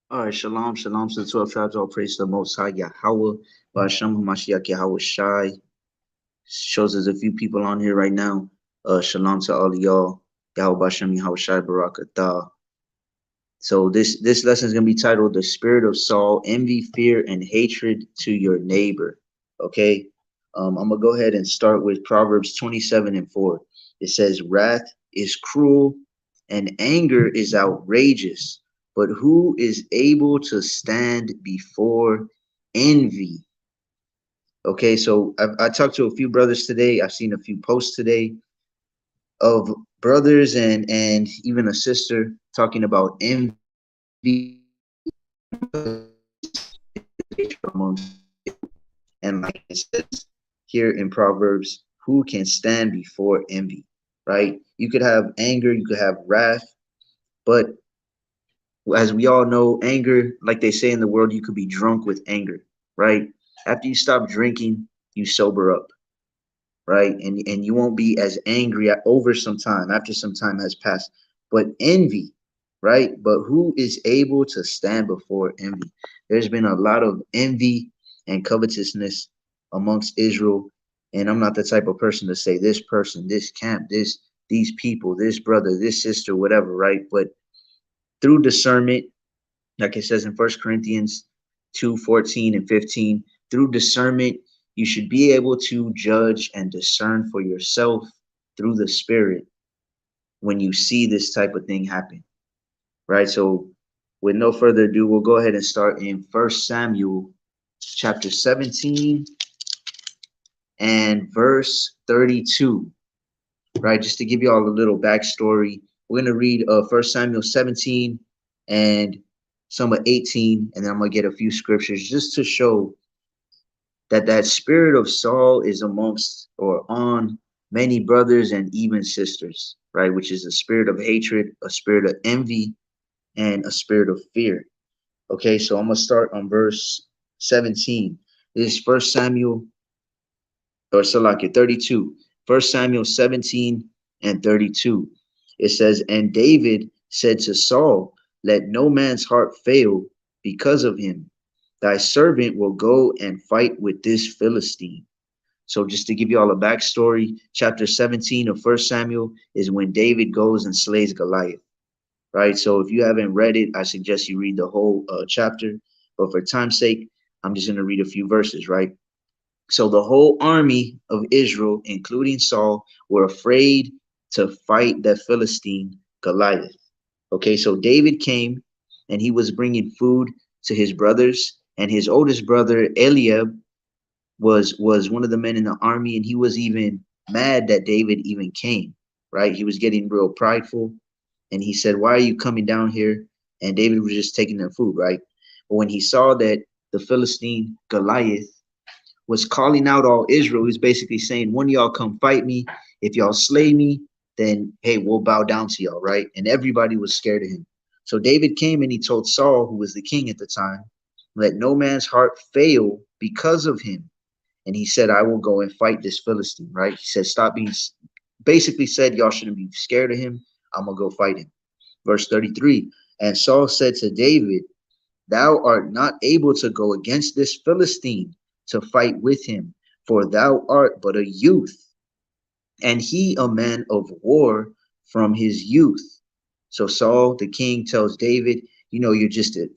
All right, shalom, shalom to the 12 tribes. All praise to the Most High Yahweh, Ba'ashem Hamashiach Yahweh Shai. Shows us a few people on here right now. Shalom to all of y'all. Yahweh Ba'ashem Yahweh Shai Barakatah. So this lesson is gonna be titled "The Spirit of Saul: Envy, Fear, and Hatred to Your Neighbor." Okay, I'm gonna go ahead and start with Proverbs 27:4. It says, "Wrath is cruel, and anger is outrageous, but who is able to stand before envy?" Okay, so I talked to a few brothers today. I've seen a few posts today of brothers and even a sister talking about envy and like it says here in Proverbs, who can stand before envy, right? You could have anger, you could have wrath, but as we all know, anger, like they say in the world, you could be drunk with anger, right? After you stop drinking, you sober up, right? And you won't be as angry over some time after some time has passed. But envy, right? But who is able to stand before envy? There's been a lot of envy and covetousness amongst Israel, and I'm not the type of person to say this person, this camp, these people, this brother, this sister, whatever, right? But through discernment, like it says in First Corinthians 2:14 and 15, through discernment, you should be able to judge and discern for yourself through the Spirit when you see this type of thing happen, right? So, with no further ado, we'll go ahead and start in First Samuel chapter 17 and verse 32, right? Just to give you all a little backstory, we're going to read First Samuel 17 and some of 18, and then I'm going to get a few scriptures just to show that spirit of Saul is amongst or on many brothers and even sisters, right? Which is a spirit of hatred, a spirit of envy, and a spirit of fear. Okay, so I'm going to start on verse 17. This is First Samuel, or Salakia 32. First Samuel 17 and 32. It says, "And David said to Saul, let no man's heart fail because of him. Thy servant will go and fight with this Philistine." So just to give you all a backstory, chapter 17 of First Samuel is when David goes and slays Goliath, right? So if you haven't read it, I suggest you read the whole chapter. But for time's sake, I'm just going to read a few verses, right? So the whole army of Israel, including Saul, were afraid to fight the Philistine Goliath. Okay, so David came and he was bringing food to his brothers, and his oldest brother Eliab was one of the men in the army, and he was even mad that David even came, right? He was getting real prideful, and he said, "Why are you coming down here?" And David was just taking their food, right? But when he saw that the Philistine Goliath was calling out all Israel, he was basically saying, "One of y'all come fight me. If y'all slay me, then hey, we'll bow down to y'all," right? And everybody was scared of him. So David came and he told Saul, who was the king at the time, "Let no man's heart fail because of him." And he said, "I will go and fight this Philistine," right? He said, "Stop being," basically said, "Y'all shouldn't be scared of him. I'm going to go fight him." Verse 33, "And Saul said to David, thou art not able to go against this Philistine to fight with him, for thou art but a youth, and he a man of war from his youth." So Saul, the king, tells David, "You know, you're just a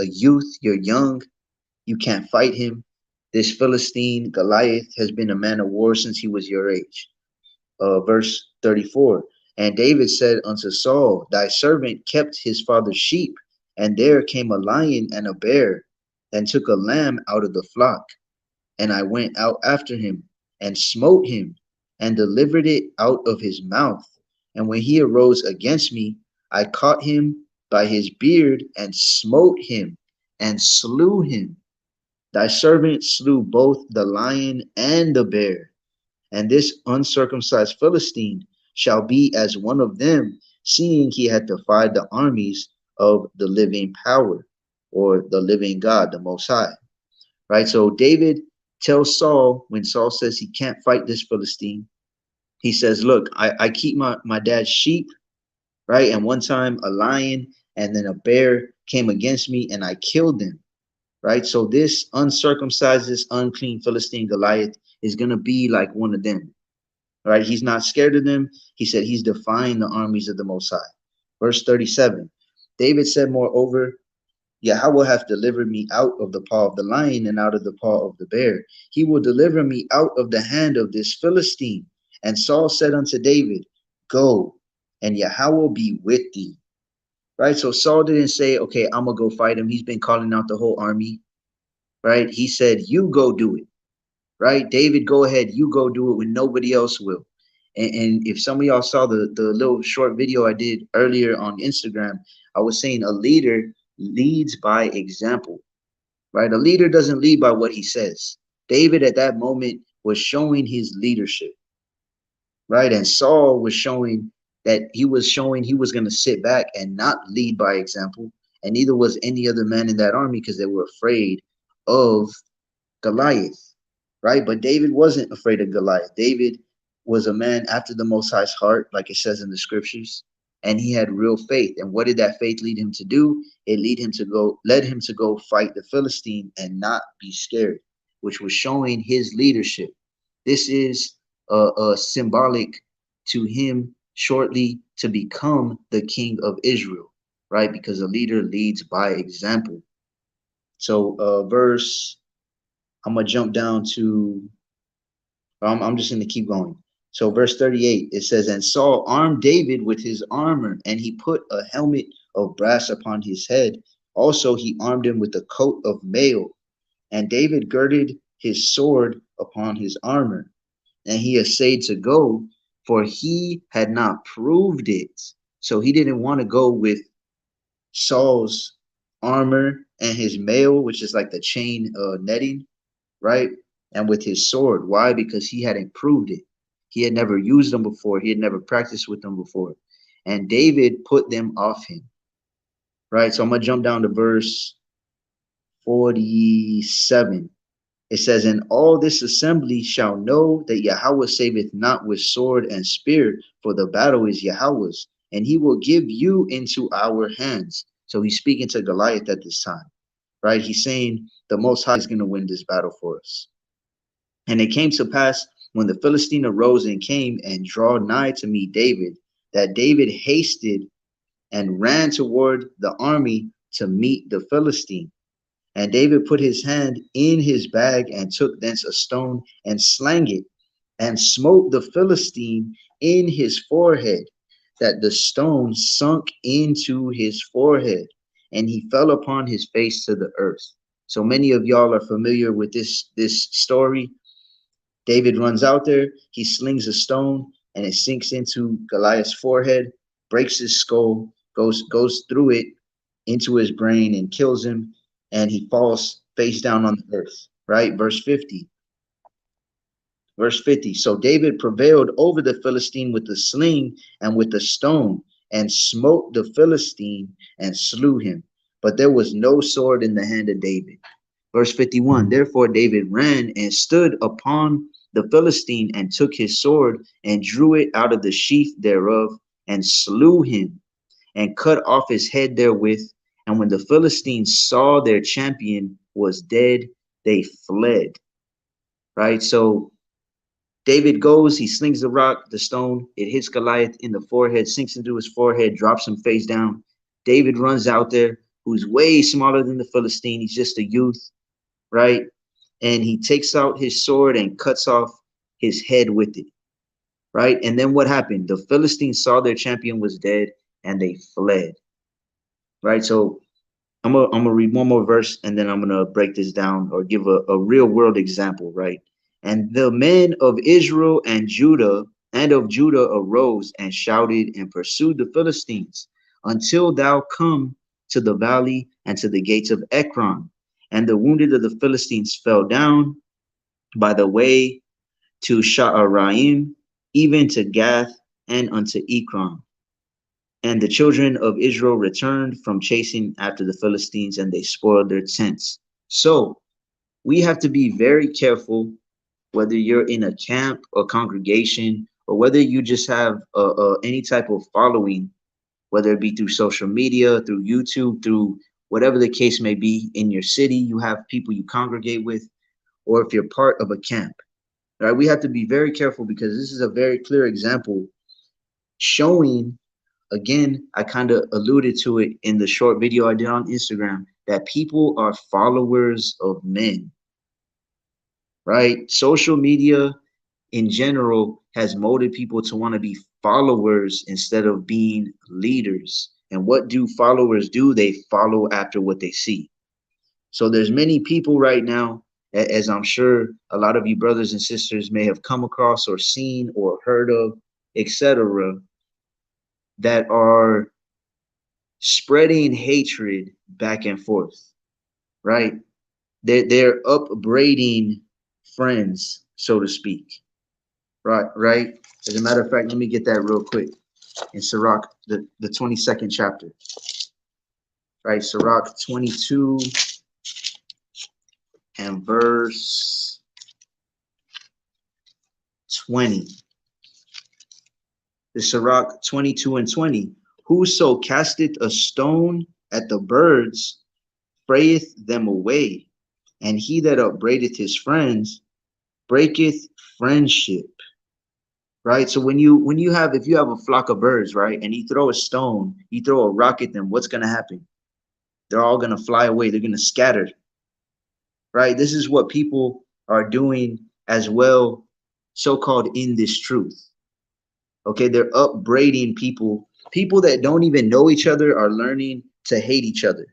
youth, you're young, you can't fight him. This Philistine Goliath has been a man of war since he was your age." Verse 34, "And David said unto Saul, thy servant kept his father's sheep, and there came a lion and a bear, and took a lamb out of the flock. And I went out after him, and smote him, and delivered it out of his mouth. And when he arose against me, I caught him by his beard, and smote him, and slew him. Thy servant slew both the lion and the bear. And this uncircumcised Philistine shall be as one of them, seeing he had defied the armies of the living power," or the living God, the Most High. Right? So David tells Saul, when Saul says he can't fight this Philistine, he says, "Look, I keep my dad's sheep," right? And one time a lion and then a bear came against me, and I killed them. Right? So this uncircumcised, this unclean Philistine Goliath is going to be like one of them. Right? He's not scared of them. He said he's defying the armies of the Most High. Verse 37, David said, moreover, Yahweh hath delivered me out of the paw of the lion and out of the paw of the bear. He will deliver me out of the hand of this Philistine. And Saul said unto David, go, and Yahweh be with thee. Right? So Saul didn't say, okay, I'm going to go fight him. He's been calling out the whole army. Right? He said, you go do it. Right? David, go ahead. You go do it when nobody else will. And if some of y'all saw the little short video I did earlier on Instagram, I was saying a leader leads by example. Right? A leader doesn't lead by what he says. David at that moment was showing his leadership. Right? And Saul was showing he was going to sit back and not lead by example. And neither was any other man in that army, because they were afraid of Goliath. Right? But David wasn't afraid of Goliath. David was a man after the Most High's heart, like it says in the scriptures, and he had real faith. And what did that faith lead him to do? It led him to go fight the Philistine and not be scared, which was showing his leadership. This is symbolic to him shortly to become the king of Israel, right? Because a leader leads by example. So I'm gonna jump down to, I'm just gonna keep going. So verse 38, it says, and Saul armed David with his armor, and he put a helmet of brass upon his head. Also he armed him with a coat of mail, and David girded his sword upon his armor, and he essayed to go, for he had not proved it. So he didn't want to go with Saul's armor and his mail, which is like the chain netting, right? And with his sword. Why? Because he hadn't proved it. He had never used them before. He had never practiced with them before. And David put them off him, right? So I'm going to jump down to verse 47. It says, and all this assembly shall know that Yahweh saveth not with sword and spear, for the battle is Yahweh's, and he will give you into our hands. So he's speaking to Goliath at this time, right? He's saying the Most High is going to win this battle for us. And it came to pass, when the Philistine arose and came and drew nigh to meet David, that David hasted and ran toward the army to meet the Philistine. And David put his hand in his bag and took thence a stone and slang it and smote the Philistine in his forehead, that the stone sunk into his forehead, and he fell upon his face to the earth. So many of y'all are familiar with this story. David runs out there, he slings a stone, and it sinks into Goliath's forehead, breaks his skull, goes through it into his brain and kills him, and he falls face down on the earth, right? Verse 50. So David prevailed over the Philistine with the sling and with the stone, and smote the Philistine and slew him. But there was no sword in the hand of David. Verse 51, therefore David ran and stood upon the Philistine and took his sword and drew it out of the sheath thereof and slew him and cut off his head therewith. And when the Philistines saw their champion was dead, they fled. Right? So David goes, he slings the rock, the stone, it hits Goliath in the forehead, sinks into his forehead, drops him face down. David runs out there, who's way smaller than the Philistine. He's just a youth, right? And he takes out his sword and cuts off his head with it, right? And then what happened? The Philistines saw their champion was dead and they fled, right? So I'm gonna read one more verse and then I'm gonna break this down or give a real world example, right? And the men of Israel and of Judah arose and shouted and pursued the Philistines until thou come to the valley and to the gates of Ekron. And the wounded of the Philistines fell down by the way to Sha'araim, even to Gath and unto Ekron. And the children of Israel returned from chasing after the Philistines, and they spoiled their tents. So we have to be very careful, whether you're in a camp or congregation, or whether you just have any type of following, whether it be through social media, through YouTube, through whatever the case may be. In your city, you have people you congregate with, or if you're part of a camp, right? We have to be very careful because this is a very clear example showing, again, I kind of alluded to it in the short video I did on Instagram, that people are followers of men, right? Social media in general has molded people to want to be followers instead of being leaders. And what do followers do? They follow after what they see. So there's many people right now, as I'm sure a lot of you brothers and sisters may have come across or seen or heard of, etc., that are spreading hatred back and forth, right? They're upbraiding friends, so to speak. Right. As a matter of fact, let me get that real quick. In Sirach, the 22nd chapter. Right, Sirach 22 and verse 20. The Sirach 22 and 20. Whoso casteth a stone at the birds frayeth them away, and he that upbraideth his friends breaketh friendship. Right. So when you have, if you have a flock of birds, right, and you throw a stone, you throw a rock at them, what's going to happen? They're all going to fly away. They're going to scatter. Right. This is what people are doing as well, so-called in this truth. Okay. They're upbraiding people. People that don't even know each other are learning to hate each other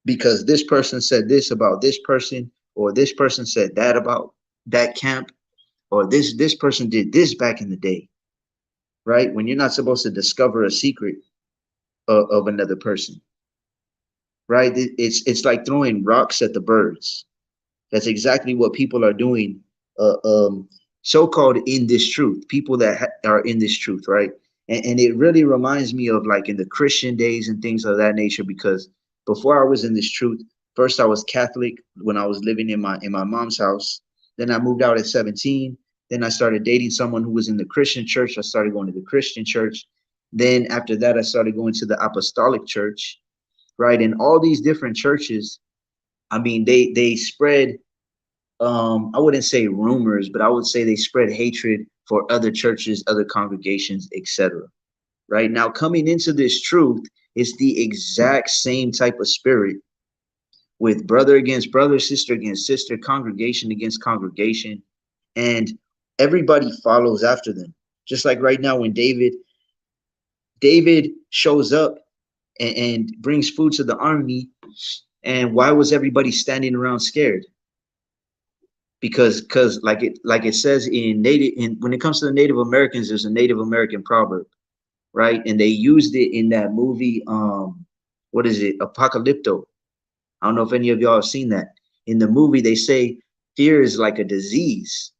because this person said this about this person, or this person said that about that camp, or this person did this back in the day. Right? When you're not supposed to discover a secret of another person. Right? It's like throwing rocks at the birds. That's exactly what people are doing, so-called in this truth, people that are in this truth, right? And it really reminds me of like in the Christian days and things of that nature, because before I was in this truth, first I was Catholic when I was living in my mom's house. Then I moved out at 17. Then I started dating someone who was in the Christian church. I started going to the Christian church. Then after that, I started going to the Apostolic Church, right? And all these different churches, I mean, they spread, I wouldn't say rumors, but I would say they spread hatred for other churches, other congregations, etc. Right now, coming into this truth, it's the exact same type of spirit, with brother against brother, sister against sister, congregation against congregation, and everybody follows after them. Just like right now, when David shows up and brings food to the army, and why was everybody standing around scared? Because like it says in when it comes to the Native Americans, there's a Native American proverb, right? And they used it in that movie, what is it, Apocalypto? I don't know if any of y'all have seen that. In the movie, they say fear is like a disease,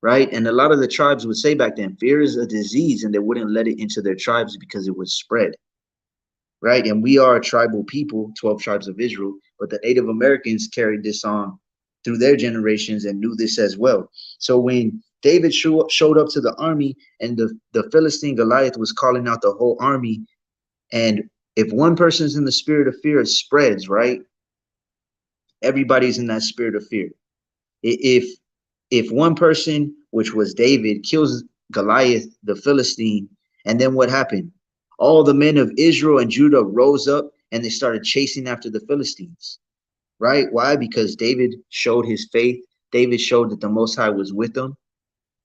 right? And a lot of the tribes would say back then, fear is a disease, and they wouldn't let it into their tribes because it would spread, right? And we are a tribal people, 12 tribes of Israel, but the Native Americans carried this on through their generations and knew this as well. So when David showed up to the army, and the Philistine Goliath was calling out the whole army, and if one person's in the spirit of fear, it spreads, right? Everybody's in that spirit of fear. If one person, which was David, kills Goliath, the Philistine, and then what happened? All the men of Israel and Judah rose up and they started chasing after the Philistines, right? Why? Because David showed his faith. David showed that the Most High was with him.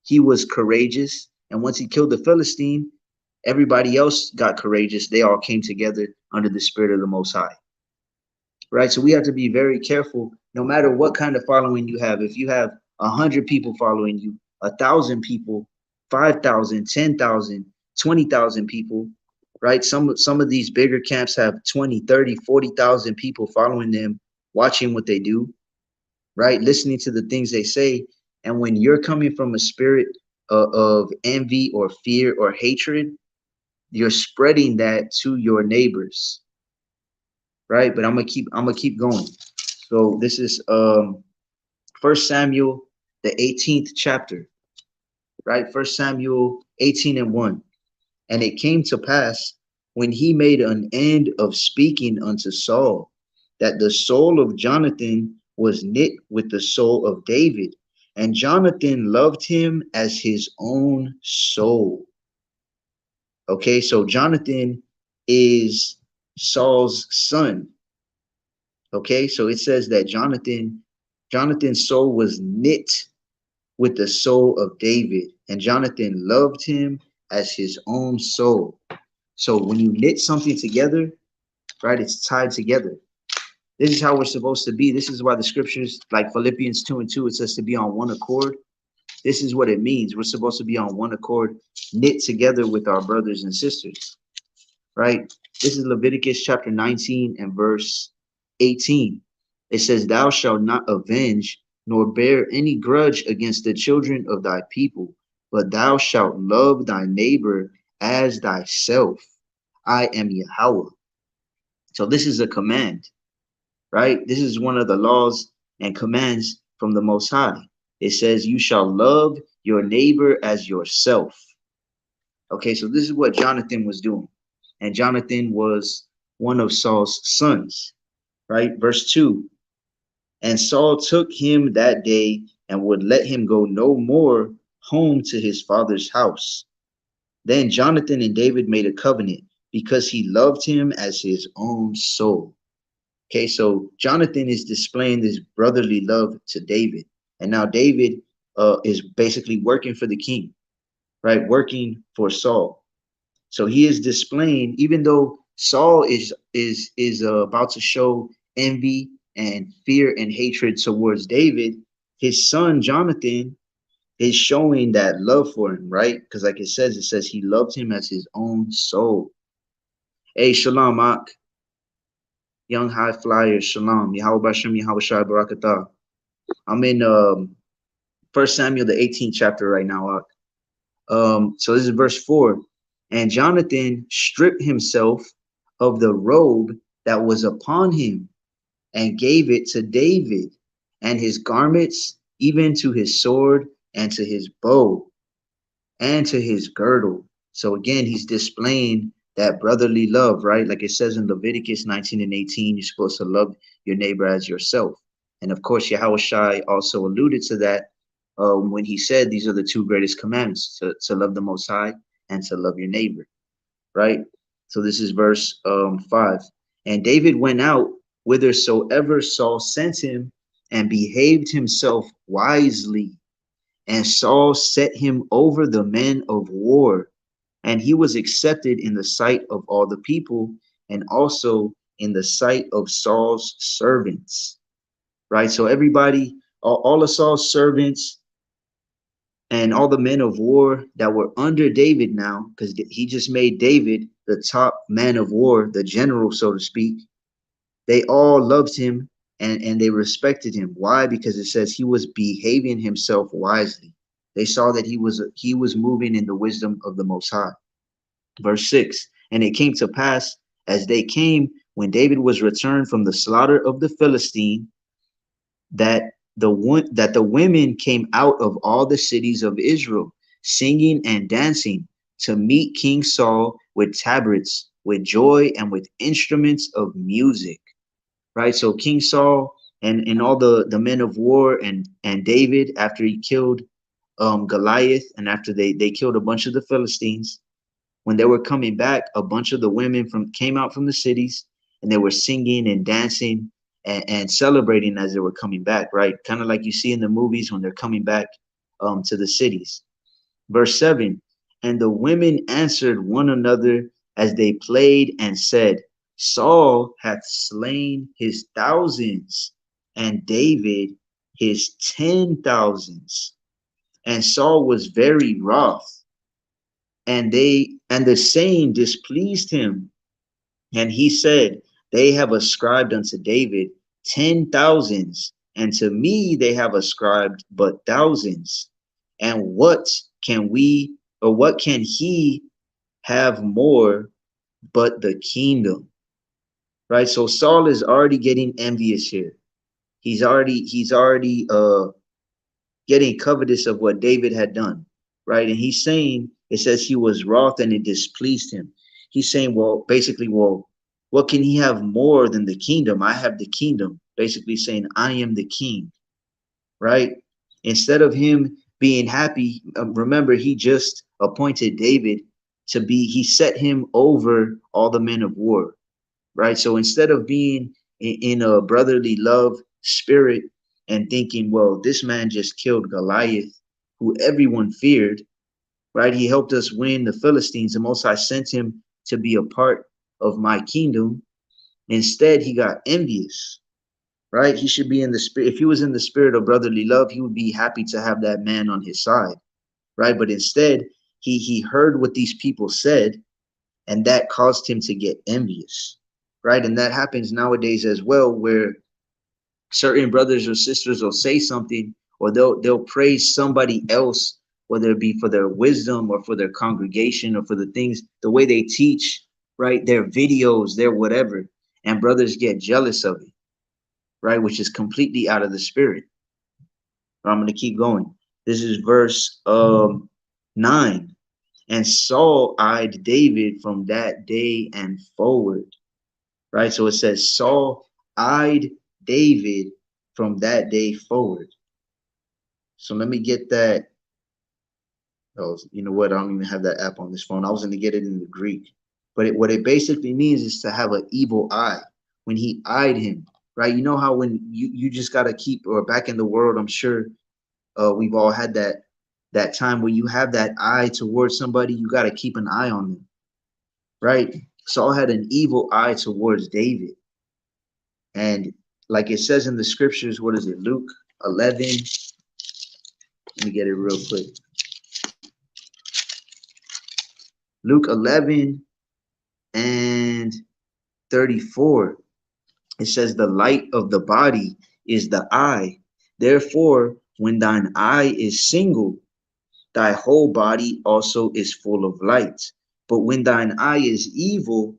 He was courageous. And once he killed the Philistine, everybody else got courageous. They all came together under the spirit of the Most High, right? So we have to be very careful, no matter what kind of following you have. If you have 100 people following you, 1,000 people, 5,000, 10,000, 20,000 people, right? Some of these bigger camps have 20, 30, 40,000 people following them, watching what they do, right? Listening to the things they say. And when you're coming from a spirit of envy or fear or hatred, you're spreading that to your neighbors, right? But I'm gonna keep going. So this is 1 Samuel, the 18th chapter, right? 1 Samuel 18 and 1. And it came to pass when he made an end of speaking unto Saul, that the soul of Jonathan was knit with the soul of David, and Jonathan loved him as his own soul. Okay, so Jonathan is Saul's son. Okay, so it says that Jonathan's soul was knit with the soul of David, and Jonathan loved him as his own soul. So when you knit something together, right, it's tied together. This is how we're supposed to be. This is why the scriptures, like Philippians 2:2, it says to be on one accord. This is what it means. We're supposed to be on one accord, knit together with our brothers and sisters, right? This is Leviticus chapter 19 and verse 18. It says, thou shalt not avenge nor bear any grudge against the children of thy people, but thou shalt love thy neighbor as thyself. I am Yahweh. So this is a command, right? This is one of the laws and commands from the Most High. It says, you shall love your neighbor as yourself. Okay, so this is what Jonathan was doing. And Jonathan was one of Saul's sons, right? Verse 2, and Saul took him that day and would let him go no more home to his father's house. Then Jonathan and David made a covenant because he loved him as his own soul. Okay, so Jonathan is displaying this brotherly love to David. And now David is basically working for the king, right? Working for Saul. So he is displaying, even though Saul is about to show envy and fear and hatred towards David, his son Jonathan is showing that love for him, right? Because like it says he loved him as his own soul. Hey, shalom, Ak. Young high flyer, shalom. Yahweh Bashem, Yahweh Shai Barakatah. I'm in 1 Samuel, the 18th chapter right now, Ak. So this is verse 4. And Jonathan stripped himself of the robe that was upon him and gave it to David, and his garments, even to his sword and to his bow and to his girdle. So again, he's displaying that brotherly love, right? Like it says in Leviticus 19 and 18, you're supposed to love your neighbor as yourself. And of course, Yahweh Shai also alluded to that when he said these are the two greatest commandments, to love the Most High and to love your neighbor, right? So this is verse 5. And David went out whithersoever Saul sent him and behaved himself wisely. And Saul set him over the men of war. And he was accepted in the sight of all the people and also in the sight of Saul's servants, right? So everybody, all of Saul's servants and all the men of war that were under David now, because he just made David the top man of war, the general, so to speak. They all loved him and they respected him. Why? Because it says he was behaving himself wisely. They saw that he was moving in the wisdom of the Most High. Verse 6, and it came to pass as they came when David was returned from the slaughter of the Philistine, that the women came out of all the cities of Israel, singing and dancing to meet King Saul with tabrets, with joy, and with instruments of music. Right? So King Saul and all the men of war and David, after he killed Goliath, and after they killed a bunch of the Philistines, when they were coming back, a bunch of the women came out from the cities, and they were singing and dancing and celebrating as they were coming back, right? Kind of like you see in the movies when they're coming back to the cities. Verse 7, and the women answered one another as they played and said, Saul hath slain his thousands, and David his 10,000s. And Saul was very wroth, and the saying displeased him. And he said, they have ascribed unto David 10,000s, and to me they have ascribed but thousands. And what can he have more but the kingdom? Right? So Saul is already getting envious here. He's already getting covetous of what David had done, right? And he's saying, it says he was wroth and it displeased him. he's saying, well, basically, well, what can he have more than the kingdom? I have the kingdom. Basically saying, I am the king, right? Instead of him being happy, remember, he just appointed David to be, he set him over all the men of war, right? So instead of being in a brotherly love spirit and thinking, well, this man just killed Goliath, who everyone feared, right? He helped us win the Philistines. The Most High sent him to be a part of my kingdom. Instead, he got envious, right? He should be in the spirit. If he was in the spirit of brotherly love, he would be happy to have that man on his side, right? But instead, he heard what these people said, and that caused him to get envious, right? And that happens nowadays as well, where certain brothers or sisters will say something, or they'll praise somebody else, whether it be for their wisdom or for their congregation or for the things, the way they teach, right? Their videos, their whatever, and brothers get jealous of it, right? Which is completely out of the spirit. I'm going to keep going. This is verse 9. And Saul eyed David from that day and forward, right? So it says Saul eyed David from that day forward. So let me get that. Oh, you know what? I don't even have that app on this phone. I was going to get it in the Greek. But what it basically means is to have an evil eye. When he eyed him, right? You know how when you just got to keep, or back in the world, I'm sure we've all had that time where you have that eye towards somebody, you got to keep an eye on them, right? Saul had an evil eye towards David. And like it says in the scriptures, what is it? Luke 11. Let me get it real quick. Luke 11 and 34. It says, the light of the body is the eye. Therefore, when thine eye is single, thy whole body also is full of light. But when thine eye is evil,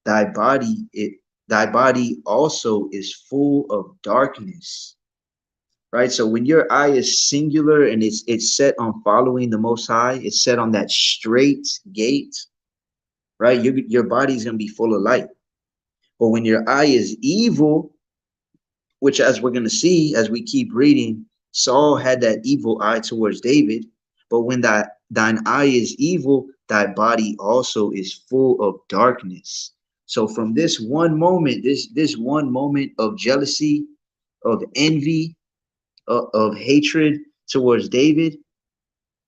thy body also is full of darkness. Right? So when your eye is singular and it's set on following the Most High, it's set on that straight gate, right? Your body's going to be full of light. But when your eye is evil, which as we're going to see as we keep reading, Saul had that evil eye towards David. But when thine eye is evil, thy body also is full of darkness. So from this one moment, this one moment of jealousy, of envy, of hatred towards David,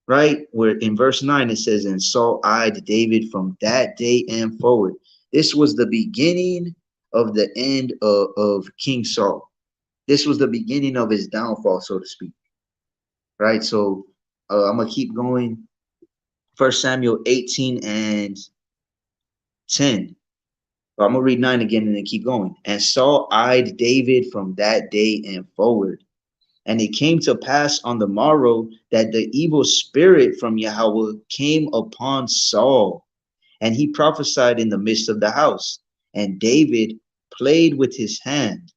right? Where in verse 9 it says, and Saul eyed David from that day and forward. This was the beginning of the end of King Saul. This was the beginning of his downfall, so to speak, right? So I'm going to keep going. 1 Samuel 18 and 10. I'm going to read 9 again and then keep going. And Saul eyed David from that day and forward. And it came to pass on the morrow that the evil spirit from Yahweh came upon Saul, and he prophesied in the midst of the house. And David played with his hand,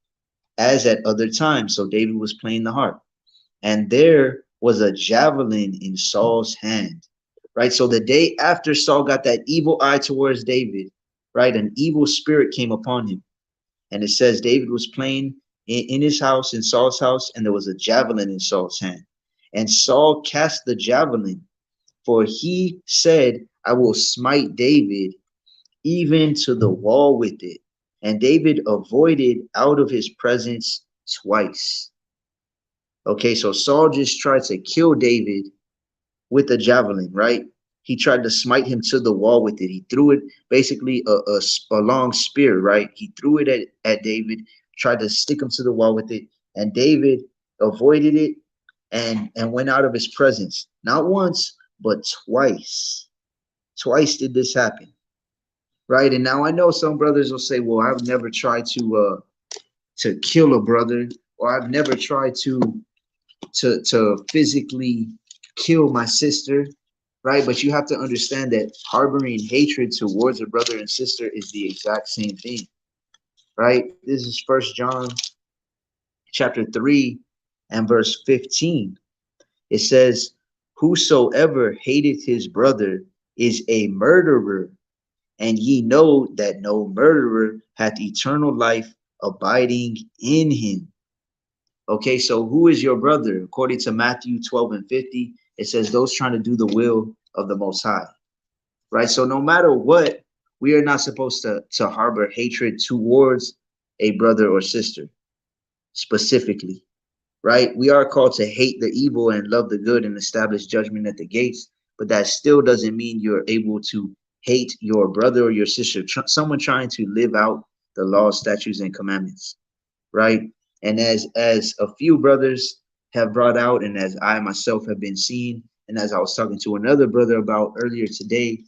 as at other times. So David was playing the harp. And there was a javelin in Saul's hand, right? So the day after Saul got that evil eye towards David, right, an evil spirit came upon him. And it says David was playing in his house, in Saul's house, and there was a javelin in Saul's hand. And Saul cast the javelin, for he said, I will smite David even to the wall with it. And David avoided out of his presence twice. Okay, so Saul just tried to kill David with a javelin, right? He tried to smite him to the wall with it. He threw it, basically a long spear, right? He threw it at David, tried to stick him to the wall with it, and David avoided it and went out of his presence. Not once, but twice. Twice did this happen, right? And now I know some brothers will say, well, I've never tried to kill a brother, or I've never tried to physically kill my sister, right? But you have to understand that harboring hatred towards a brother and sister is the exact same thing, right? This is 1 John chapter 3 and verse 15. It says, whosoever hateth his brother is a murderer, And ye know that no murderer hath eternal life abiding in him. Okay, so who is your brother? According to Matthew 12:50, it says those trying to do the will of the Most High, right? So no matter what, we are not supposed to harbor hatred towards a brother or sister specifically, right? We are called to hate the evil and love the good and establish judgment at the gates, but that still doesn't mean you're able to hate your brother or your sister, someone trying to live out the laws, statutes, and commandments, right? And as a few brothers have brought out, and as I myself have been seeing, and as I was talking to another brother about earlier today,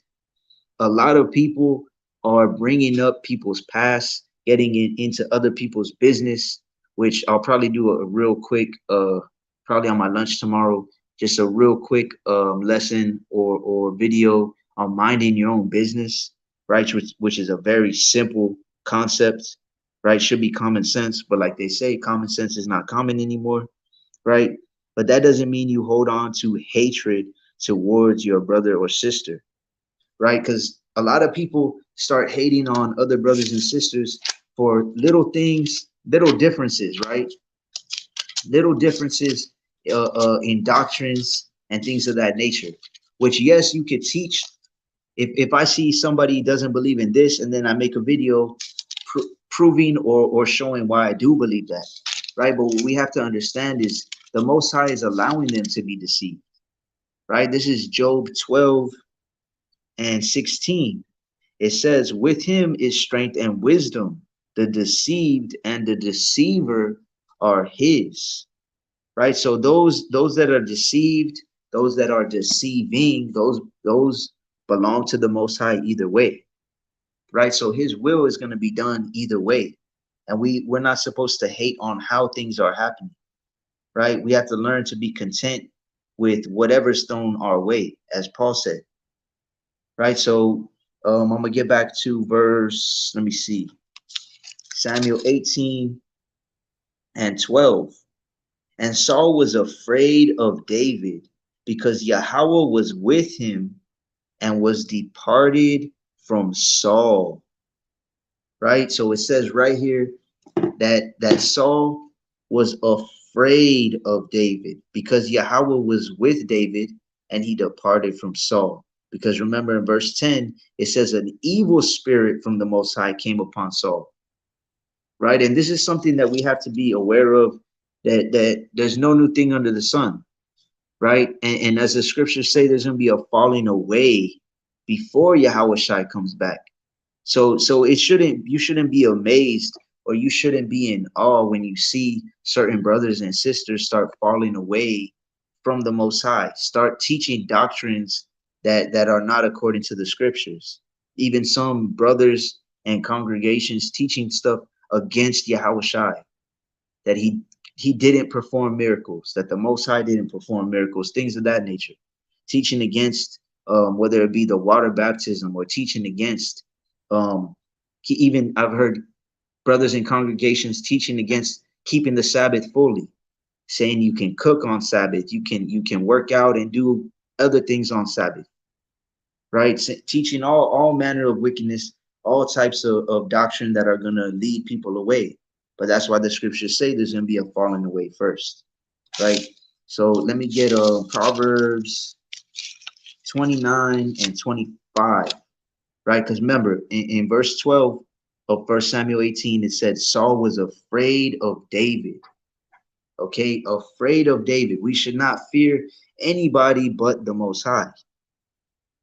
a lot of people are bringing up people's past, getting into other people's business, which I'll probably do a real quick, probably on my lunch tomorrow, just a real quick lesson or video on minding your own business, right? Which is a very simple concept, right? Should be common sense, but like they say, common sense is not common anymore, right? But that doesn't mean you hold on to hatred towards your brother or sister, right? Because a lot of people start hating on other brothers and sisters for little things, little differences, right? Little differences in doctrines and things of that nature, which, yes, you could teach. If I see somebody doesn't believe in this and then I make a video proving or showing why I do believe that, right? But what we have to understand is the Most High is allowing them to be deceived, right? This is Job 12:16. It says, with him is strength and wisdom. The deceived and the deceiver are his, right? So those that are deceived, those that are deceiving, those belong to the Most High either way, right? So his will is going to be done either way. And we're not supposed to hate on how things are happening, right? We have to learn to be content with whatever's thrown our way, as Paul said, right? So I'm gonna get back to verse, let me see, Samuel 18:12. And Saul was afraid of David because Yahweh was with him and was departed from Saul, right? So it says right here that Saul was afraid of David because Yahweh was with David and he departed from Saul. Because remember in verse 10, it says an evil spirit from the Most High came upon Saul, right? And this is something that we have to be aware of, that there's no new thing under the sun, right? And as the scriptures say, there's going to be a falling away before Yahweh Shai comes back. So you shouldn't be amazed or you shouldn't be in awe when you see certain brothers and sisters start falling away from the Most High, start teaching doctrines that are not according to the scriptures. Even some brothers and congregations teaching stuff against Yahweh Shai, that he didn't perform miracles, that the Most High didn't perform miracles, things of that nature. Teaching against whether it be the water baptism or teaching against even I've heard brothers in congregations teaching against keeping the Sabbath fully, saying you can cook on Sabbath, you can work out and do other things on Sabbath, right? Teaching all manner of wickedness, all types of doctrine that are going to lead people away. But that's why the scriptures say there's going to be a falling away first, right? So let me get Proverbs 29:25, right? Because remember, in verse 12 of 1 Samuel 18, it said Saul was afraid of David. Okay, afraid of David. We should not fear anybody but the Most High,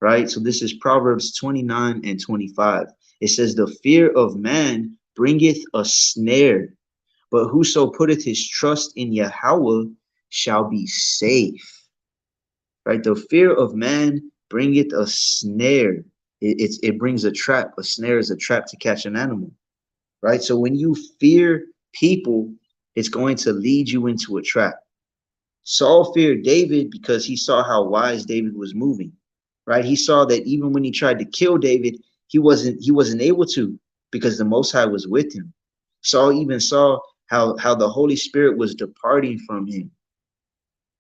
right? So this is Proverbs 29:25. It says, the fear of man bringeth a snare, but whoso putteth his trust in Yahweh shall be safe, right? The fear of man bringeth a snare. It brings a trap. A snare is a trap to catch an animal, right? So when you fear people, it's going to lead you into a trap. Saul feared David because he saw how wise David was moving, right? He saw that even when he tried to kill David, he wasn't able to, because the Most High was with him. Saul even saw how the Holy Spirit was departing from him,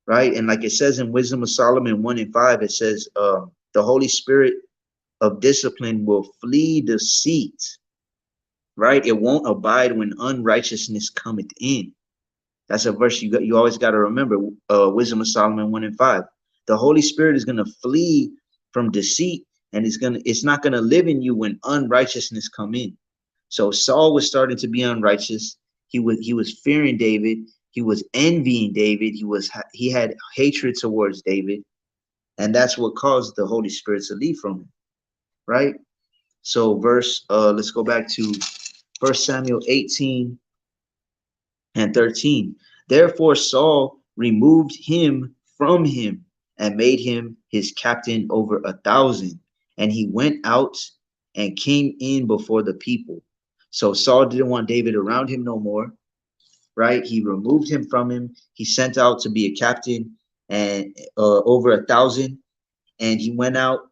right? And like it says in Wisdom of Solomon 1:5, it says the Holy Spirit of discipline will flee deceit, right? It won't abide when unrighteousness cometh in. That's a verse you always got to remember. Wisdom of Solomon 1:5. The Holy Spirit is gonna flee from deceit, and it's not gonna live in you when unrighteousness come in. So Saul was starting to be unrighteous. He was fearing David. He was envying David. He had hatred towards David, and that's what caused the Holy Spirit to leave from him, right? So let's go back to 1 Samuel 18:13. Therefore Saul removed him from him and made him his captain over 1,000. And he went out and came in before the people. So Saul didn't want David around him no more, right? He removed him from him. He sent out to be a captain and over 1,000. And he went out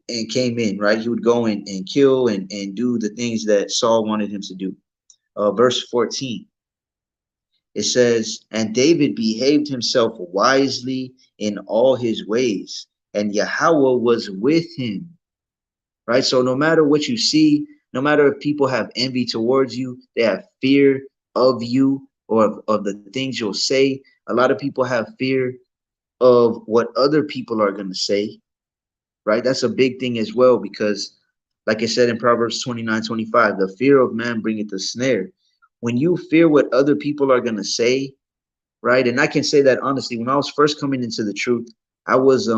and came in, right? He would go and kill and do the things that Saul wanted him to do. Verse 14. It says, and David behaved himself wisely in all his ways, and Yahweh was with him. Right? So no matter what you see, no matter if people have envy towards you, they have fear of you or of the things you'll say. A lot of people have fear of what other people are going to say. Right? That's a big thing as well, because like I said in Proverbs 29:25, the fear of man bringeth a snare. When you fear what other people are going to say, right? And I can say that honestly, when I was first coming into the truth, I was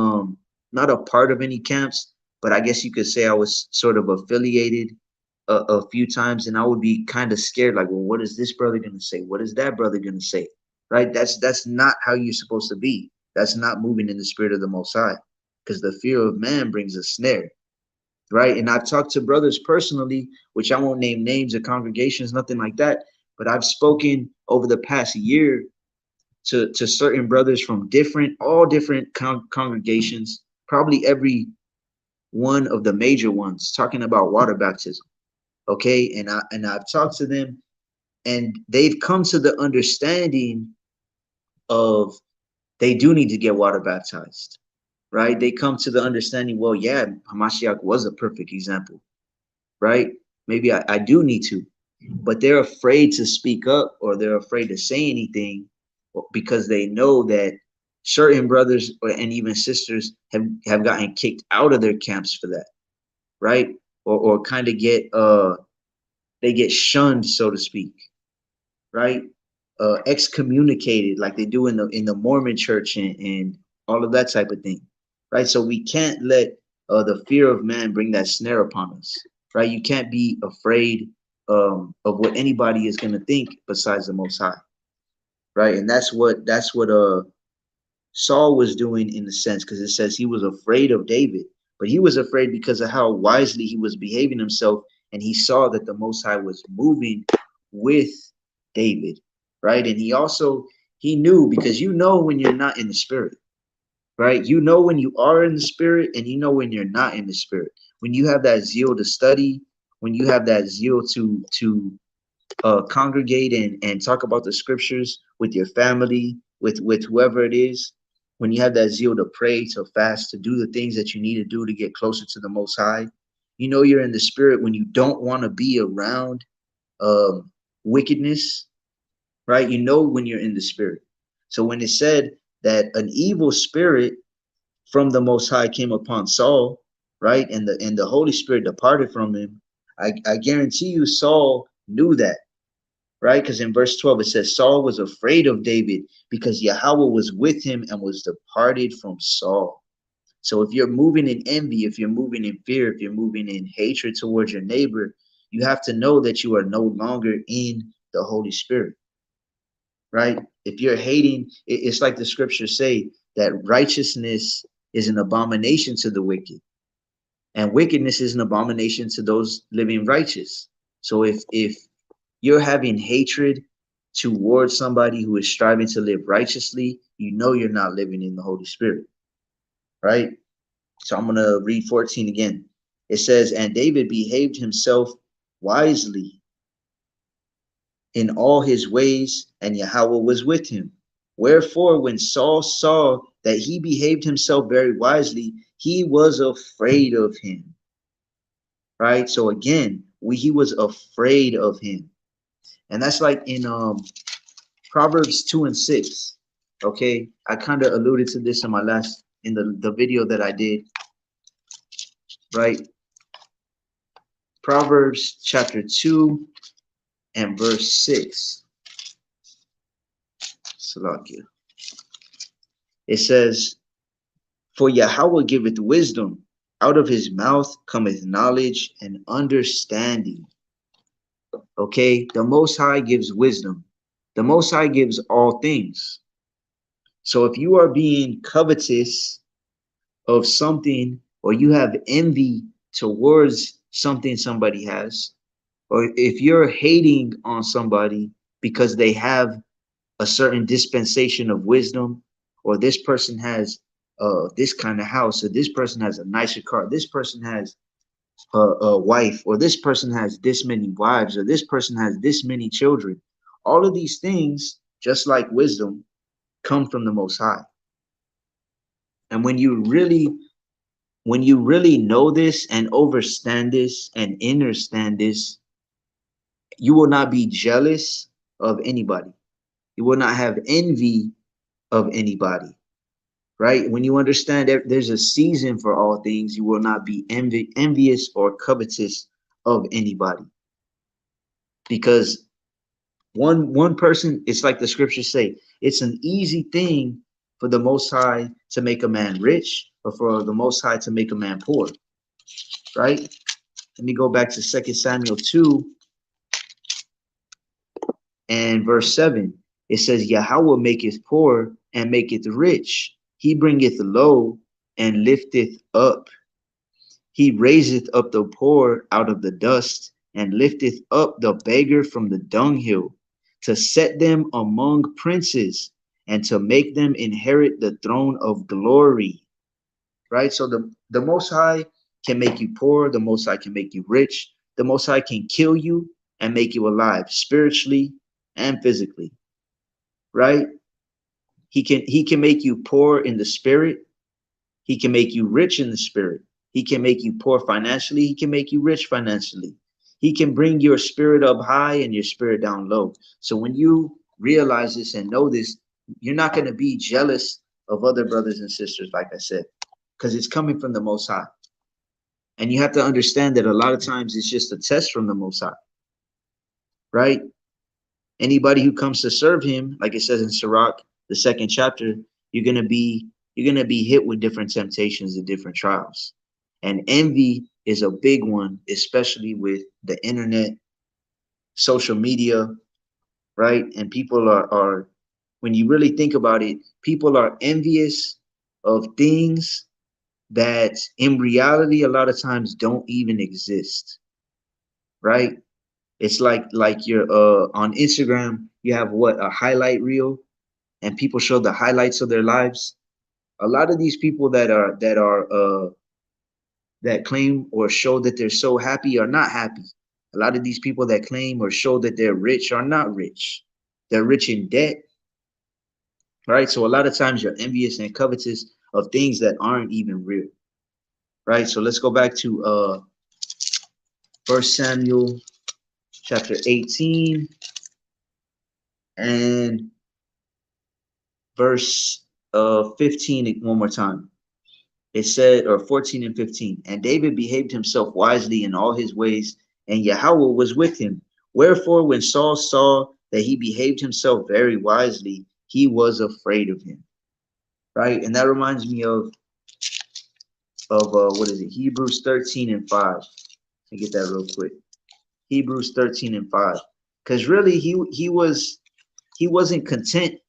not a part of any camps, but I guess you could say I was sort of affiliated a few times, and I would be kind of scared, like, well, what is this brother gonna say? What is that brother gonna say? Right? That's not how you're supposed to be. That's not moving in the spirit of the Most High, because the fear of man brings a snare. Right? And I've talked to brothers personally, which I won't name names or congregations, nothing like that, but I've spoken over the past year to certain brothers from all different congregations, probably every one of the major ones, talking about water baptism. Okay, and I've talked to them, and they've come to the understanding of they do need to get water baptized, right? They come to the understanding, well, yeah, Hamashiach was a perfect example, right? Maybe I do need to, but they're afraid to speak up, or they're afraid to say anything, because they know that certain brothers and even sisters have gotten kicked out of their camps for that, right? Or kind of they get shunned, so to speak, right? Excommunicated, like they do in the Mormon church and all of that type of thing, right? So we can't let the fear of man bring that snare upon us, right? You can't be afraid of what anybody is going to think besides the Most High, right? And that's what Saul was doing, in a sense, because it says he was afraid of David, but he was afraid because of how wisely he was behaving himself, and he saw that the Most High was moving with David, right? And he knew, because you know when you're not in the spirit, right? You know when you are in the spirit, and you know when you're not in the spirit. When you have that zeal to study, when you have that zeal to congregate and talk about the scriptures with your family, with whoever it is, when you have that zeal to pray, to fast, to do the things that you need to do to get closer to the Most High, you know you're in the spirit when you don't want to be around wickedness, right? You know when you're in the spirit. So when it said that an evil spirit from the Most High came upon Saul, right, and the Holy Spirit departed from him, I guarantee you Saul knew that, right? Because in verse 12 it says Saul was afraid of David because Yahweh was with him and was departed from Saul. So if you're moving in envy, if you're moving in fear, if you're moving in hatred towards your neighbor, you have to know that you are no longer in the Holy Spirit, right? If you're hating, it's like the scriptures say that righteousness is an abomination to the wicked, and wickedness is an abomination to those living righteous. So if you're having hatred towards somebody who is striving to live righteously, you know you're not living in the Holy Spirit, right? So I'm going to read 14 again. It says, and David behaved himself wisely in all his ways, and Yahweh was with him. Wherefore, when Saul saw that he behaved himself very wisely, He was afraid of him, right? So again, he was afraid of him. And that's like in Proverbs 2 and 6. Okay, I kind of alluded to this in my in the video that I did, right? Proverbs chapter 2 and verse 6. Salakia. It says, "For Yahweh giveth wisdom, out of his mouth cometh knowledge and understanding." Okay, the Most High gives wisdom. The Most High gives all things. So if you are being covetous of something, or you have envy towards something somebody has, or if you're hating on somebody because they have a certain dispensation of wisdom, or this person has this kind of house, or this person has a nicer car, this person has a wife, or this person has this many wives, or this person has this many children. All of these things, just like wisdom, come from the Most High. And when you really know this and understand this and understand this, you will not be jealous of anybody. You will not have envy of anybody, right? When you understand that there's a season for all things, you will not be envious or covetous of anybody. Because one person, it's like the scriptures say, it's an easy thing for the Most High to make a man rich, or for the Most High to make a man poor, right? Let me go back to 2 Samuel 2 and verse 7. It says, Yahweh maketh poor and maketh rich. He bringeth low and lifteth up. He raiseth up the poor out of the dust, and lifteth up the beggar from the dunghill, to set them among princes, and to make them inherit the throne of glory. Right? So the Most High can make you poor. The Most High can make you rich. The Most High can kill you and make you alive, spiritually and physically. Right? He can make you poor in the spirit. He can make you rich in the spirit. He can make you poor financially. He can make you rich financially. He can bring your spirit up high and your spirit down low. So when you realize this and know this, you're not going to be jealous of other brothers and sisters, like I said, because it's coming from the Most High. And you have to understand that a lot of times it's just a test from the Most High, right? Anybody who comes to serve him, like it says in Sirach, the 2nd chapter, you're gonna be hit with different temptations and different trials. And envy is a big one, especially with the internet, social media, right? And people are when you really think about it, people are envious of things that in reality a lot of times don't even exist, right? It's like you're on Instagram, you have a highlight reel, and people show the highlights of their lives. A lot of these people that claim or show that they're so happy are not happy. A lot of these people that claim or show that they're rich are not rich. They're rich in debt, right? So a lot of times you're envious and covetous of things that aren't even real, right? So let's go back to 1 Samuel chapter 18 and verse 15 one more time. It said, or 14 and 15, and David behaved himself wisely in all his ways, and Yahweh was with him. Wherefore, when Saul saw that he behaved himself very wisely, he was afraid of him. Right? And that reminds me of what is it? Hebrews 13 and 5. Let me get that real quick. Hebrews 13 and 5. Because really he wasn't content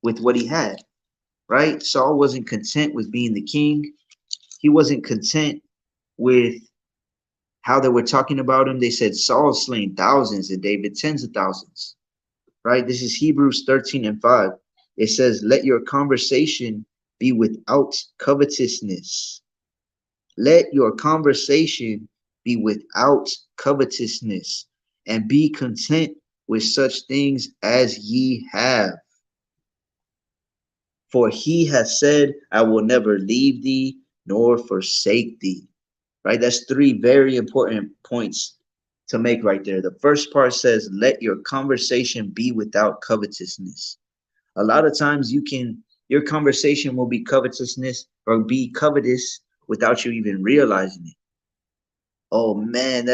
with what he had. Right? Saul wasn't content with being the king. He wasn't content with how they were talking about him. They said Saul slain thousands and David tens of thousands, right? This is Hebrews 13 and 5. It says, let your conversation be without covetousness. Let your conversation be without covetousness, and be content with such things as ye have. For he hath said, I will never leave thee nor forsake thee. Right? That's three very important points to make right there. The first part says, let your conversation be without covetousness. A lot of times your conversation will be covetousness or be covetous without you even realizing it. Oh man,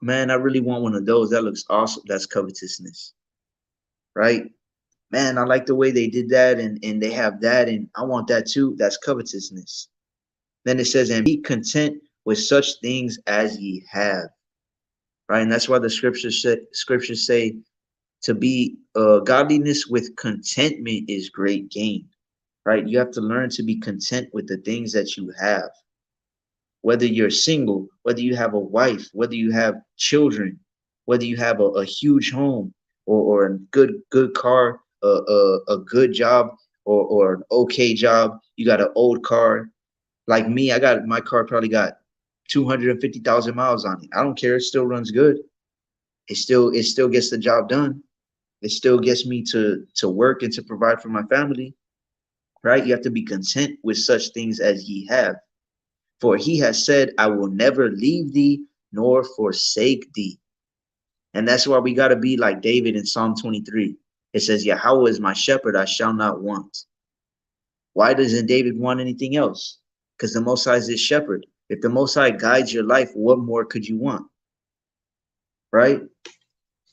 man, I really want one of those. That looks awesome. That's covetousness, right? Man, I like the way they did that and they have that and I want that too. That's covetousness. Then it says, and be content with such things as ye have, right? And that's why the scriptures say to be godliness with contentment is great gain, right? You have to learn to be content with the things that you have, whether you're single, whether you have a wife, whether you have children, whether you have a huge home or a good car, a good job or an okay job. You got an old car. Like me, I got my car probably got 250,000 miles on it. I don't care. It still runs good. It still gets the job done. It still gets me to work and to provide for my family, right? You have to be content with such things as ye have. For he has said, I will never leave thee nor forsake thee. And that's why we got to be like David in Psalm 23. It says, Yahweh is my shepherd, I shall not want. Why doesn't David want anything else? Because the Most High is his shepherd. If the Most High guides your life, what more could you want? Right?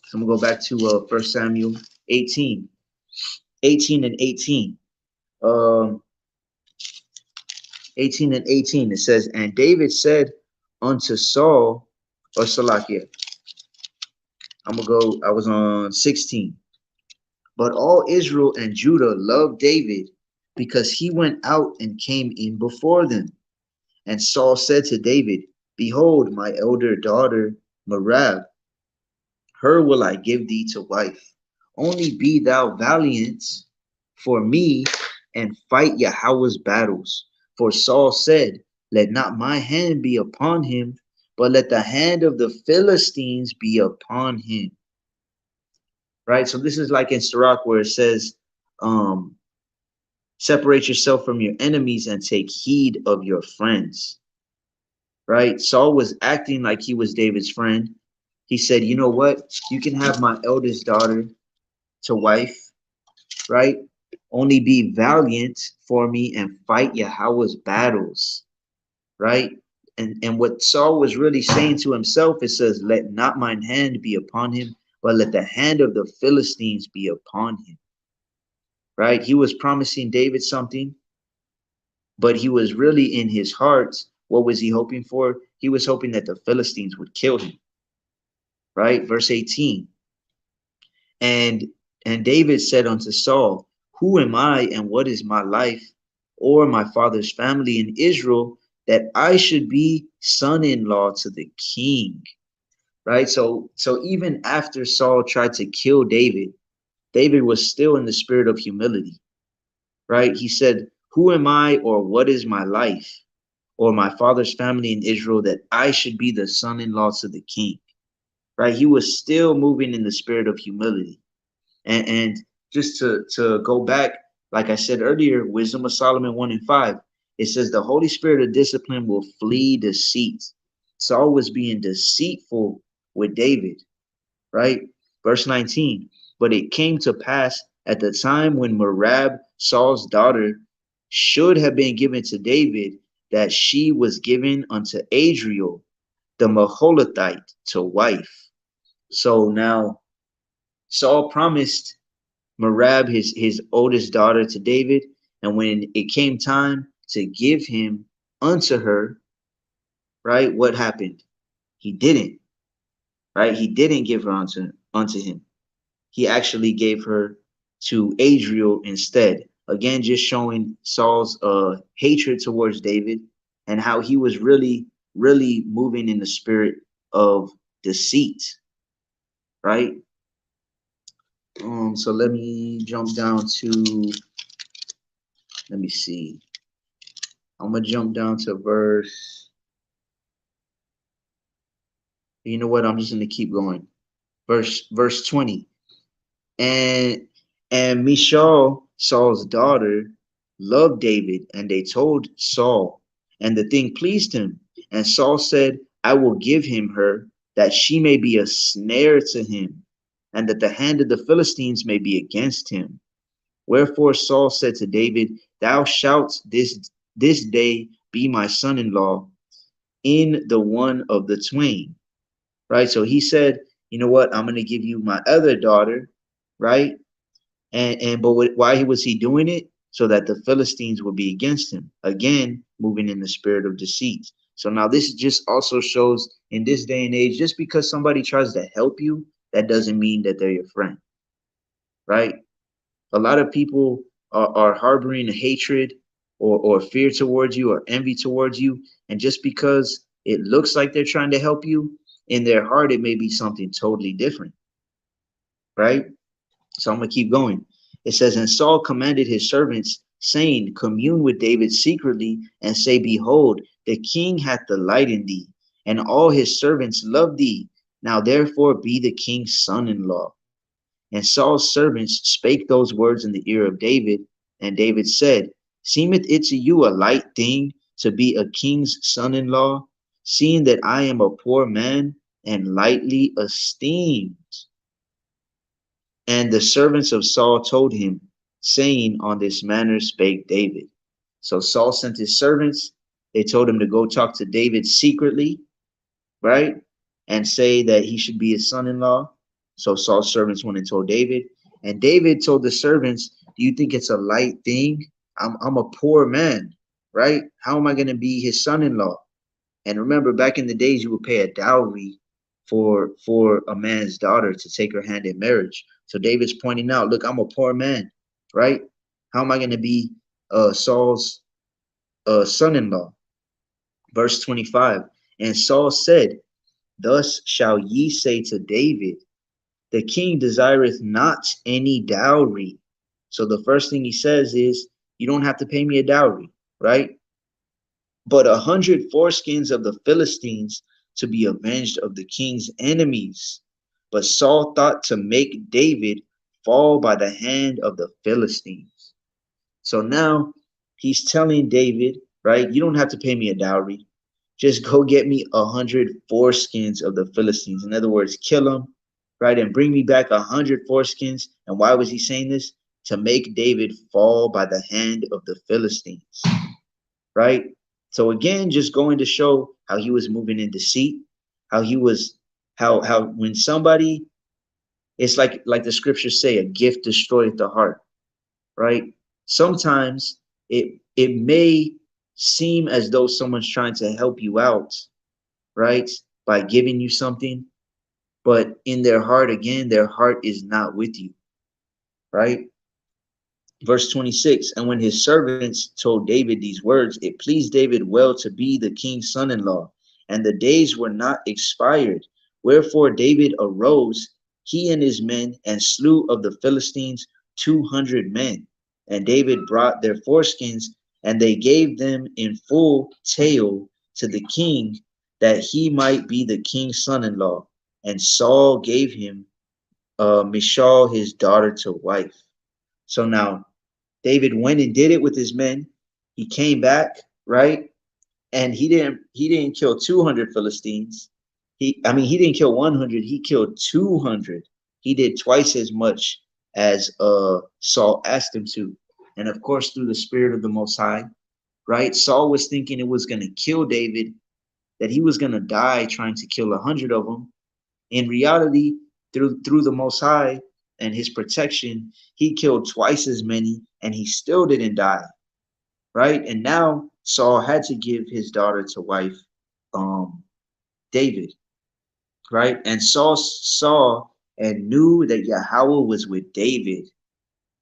So I'm going to go back to 1 Samuel 18. 18 and 18. 18 and 18. It says, and David said unto Saul, or Salakia, I'm going to go, I was on 16. But all Israel and Judah loved David because he went out and came in before them. And Saul said to David, behold, my elder daughter, Merab, her will I give thee to wife. Only be thou valiant for me and fight Yahweh's battles. For Saul said, let not my hand be upon him, but let the hand of the Philistines be upon him. Right? So this is like in Sirach where it says, separate yourself from your enemies and take heed of your friends. Right? Saul was acting like he was David's friend. He said, you know what? You can have my eldest daughter to wife, right? Only be valiant for me and fight Yahweh's battles, right? And what Saul was really saying to himself, it says, let not mine hand be upon him, but let the hand of the Philistines be upon him, right? He was promising David something, but he was really in his heart. What was he hoping for? He was hoping that the Philistines would kill him, right? Verse 18. And David said unto Saul, who am I and what is my life or my father's family in Israel that I should be son-in-law to the king? Right? So even after Saul tried to kill David, David was still in the spirit of humility. Right? He said, who am I or what is my life or my father's family in Israel that I should be the son-in-law to the king? Right? He was still moving in the spirit of humility. And just to go back, like I said earlier, Wisdom of Solomon 1 and 5, it says the Holy Spirit of discipline will flee deceit. Saul was being deceitful with David, right? Verse 19, but it came to pass at the time when Merab, Saul's daughter, should have been given to David, that she was given unto Adriel, the Maholathite, to wife. So now Saul promised Merab, his oldest daughter, to David, and when it came time to give him unto her, right, what happened? He didn't, right? He didn't give her unto him. He actually gave her to Adriel instead. Again, just showing Saul's hatred towards David and how he was really moving in the spirit of deceit, right? So let me jump down to, let me see. I'm gonna jump down to verse. You know what? I'm just gonna keep going. Verse 20. And Michal, Saul's daughter, loved David, and they told Saul, And the thing pleased him. And Saul said, I will give him her, that she may be a snare to him, and that the hand of the Philistines may be against him. Wherefore Saul said to David, Thou shalt this day be my son-in-law in the one of the twain. Right? So he said, you know what? I'm going to give you my other daughter, right? But why was he doing it? So that the Philistines would be against him. Again, moving in the spirit of deceit. So now this just also shows in this day and age, just because somebody tries to help you, that doesn't mean that they're your friend, right? A lot of people are harboring hatred or fear towards you or envy towards you. And just because it looks like they're trying to help you, in their heart, it may be something totally different, right? So I'm going to keep going. It says, And Saul commanded his servants, saying, Commune with David secretly, and say, Behold, the king hath delight in thee, and all his servants love thee. Now therefore be the king's son-in-law. And Saul's servants spake those words in the ear of David. And David said, Seemeth it to you a light thing to be a king's son-in-law, seeing that I am a poor man and lightly esteemed? And the servants of Saul told him, saying, On this manner spake David. So Saul sent his servants. They told him to go talk to David secretly, right? And say that he should be his son-in-law. So Saul's servants went and told David. And David told the servants, Do you think it's a light thing? I'm a poor man, right? How am I going to be his son-in-law? And remember, back in the days, you would pay a dowry for a man's daughter to take her hand in marriage. So David's pointing out, look, I'm a poor man, right? How am I going to be Saul's son-in-law? Verse 25. And Saul said, Thus shall ye say to David, the king desireth not any dowry. So the first thing he says is, you don't have to pay me a dowry, right? But 100 foreskins of the Philistines to be avenged of the king's enemies. But Saul thought to make David fall by the hand of the Philistines. So now he's telling David, right, you don't have to pay me a dowry. Just go get me 100 foreskins of the Philistines. In other words, kill them, right, and bring me back 100 foreskins. And why was he saying this? To make David fall by the hand of the Philistines, right? So again, just going to show how he was moving in deceit, how he was, how when somebody, it's like the scriptures say, a gift destroyeth the heart, right? Sometimes it may seem as though someone's trying to help you out, right, by giving you something, but in their heart, again, their heart is not with you, right? Verse 26, and when his servants told David these words, it pleased David well to be the king's son-in-law, and the days were not expired. Wherefore David arose, he and his men, and slew of the Philistines 200 men. And David brought their foreskins, and they gave them in full tale to the king, that he might be the king's son-in-law. And Saul gave him Michal, his daughter, to wife. So now David went and did it with his men. He came back, right? And he didn't kill 200 Philistines. He didn't kill 100, he killed 200. He did twice as much as Saul asked him to. And of course, through the spirit of the Most High, right? Saul was thinking it was going to kill David, that he was going to die trying to kill 100 of them. In reality, through the Most High and his protection, he killed twice as many, and he still didn't die, right? And now Saul had to give his daughter to wife David, right? And Saul saw and knew that Yahweh was with David,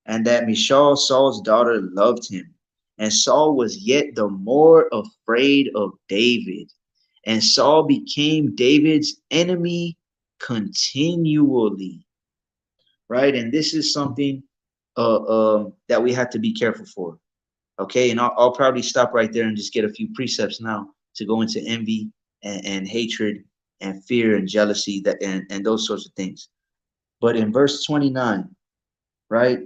and that Michal, Saul's daughter, loved him. And Saul was yet the more afraid of David. And Saul became David's enemy continually, right? And this is something that we have to be careful for, okay? And I'll probably stop right there and just get a few precepts now to go into envy and hatred and fear and jealousy and those sorts of things. But in verse 29, right,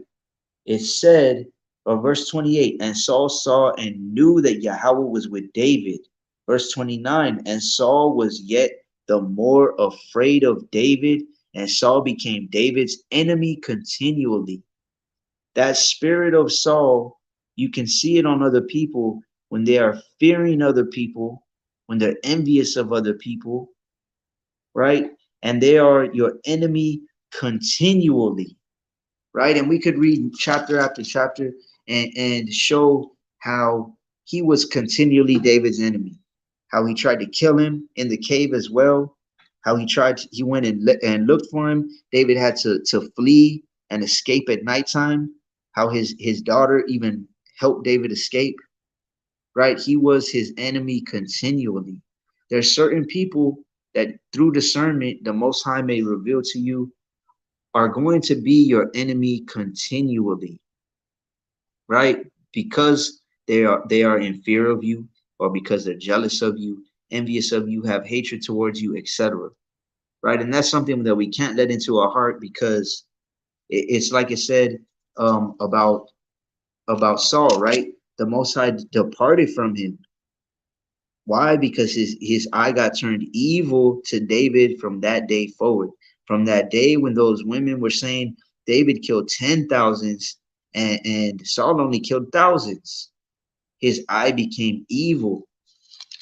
it said, Verse 28, and Saul saw and knew that Yahweh was with David. Verse 29, and Saul was yet the more afraid of David, and Saul became David's enemy continually. That spirit of Saul, you can see it on other people when they are fearing other people, when they're envious of other people, right? And they are your enemy continually, right? And we could read chapter after chapter and show how he was continually David's enemy, how he tried to kill him in the cave as well, how he went and looked for him. David had to flee and escape at nighttime, how his daughter even helped David escape, right? He was his enemy continually. There's certain people that through discernment, the Most High may reveal to you are going to be your enemy continually, right? Because they are in fear of you, or because they're jealous of you, envious of you, have hatred towards you, etc. Right? And that's something that we can't let into our heart, because it's like it said about Saul, right? The Most High departed from him. Why? Because his eye got turned evil to David from that day forward. From that day when those women were saying David killed 10,000s and Saul only killed thousands, his eye became evil,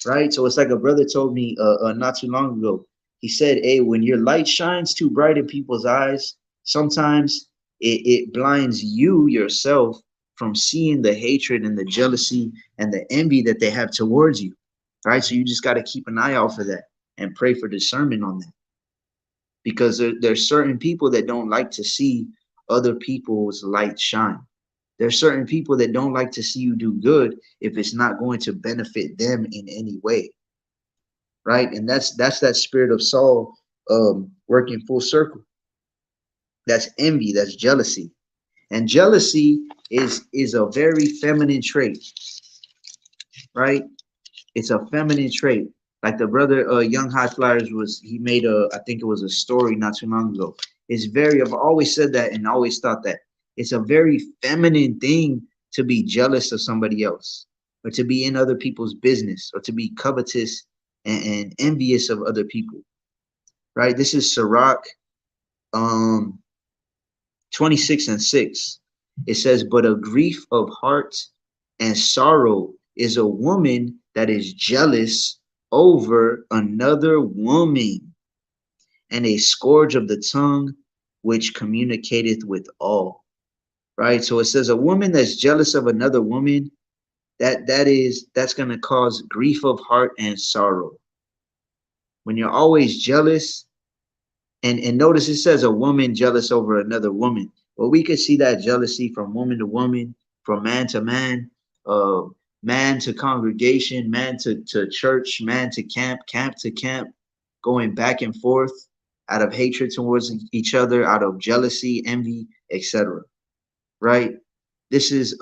right? So it's like a brother told me not too long ago. He said, hey, when your light shines too bright in people's eyes, sometimes it blinds you yourself from seeing the hatred and the jealousy and the envy that they have towards you, right? So you just got to keep an eye out for that and pray for discernment on that, because there's certain people that don't like to see other people's light shine. There's certain people that don't like to see you do good if it's not going to benefit them in any way, right? And that's that spirit of Saul working full circle. That's envy, that's jealousy. And jealousy is a very feminine trait, right? It's a feminine trait. Like the brother Young High Flyers he made I think it was a story not too long ago. I've always said that and always thought that it's a very feminine thing to be jealous of somebody else, or to be in other people's business, or to be covetous and envious of other people, right? This is Sirach um 26:6. It says, but a grief of heart and sorrow is a woman that is jealous over another woman, and a scourge of the tongue which communicateth with all. Right? So it says a woman that's jealous of another woman, that's going to cause grief of heart and sorrow. When you're always jealous, and notice it says a woman jealous over another woman. Well, we could see that jealousy from woman to woman, from man to man, uh, man to congregation, man to church, man to camp, camp to camp, going back and forth out of hatred towards each other, out of jealousy, envy, etc. Right? This is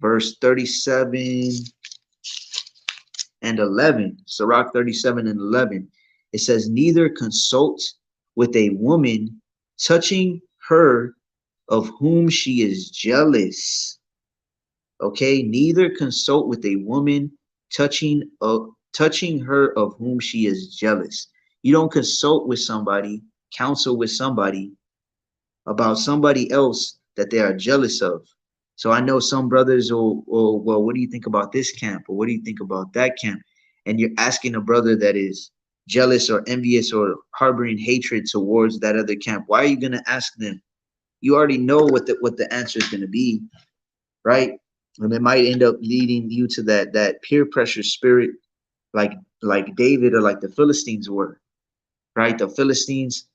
verse 37 and 11, Sirach 37 and 11. It says, neither consult with a woman touching her of whom she is jealous. Okay, neither consult with a woman touching her of whom she is jealous. You don't consult with somebody, counsel with somebody about somebody else that they are jealous of. So I know some brothers will, well, what do you think about this camp? Or what do you think about that camp? And you're asking a brother that is jealous or envious or harboring hatred towards that other camp. Why are you going to ask them? You already know what the answer is going to be, right? And it might end up leading you to that peer pressure spirit, like David or like the Philistines were, right? The Philistines,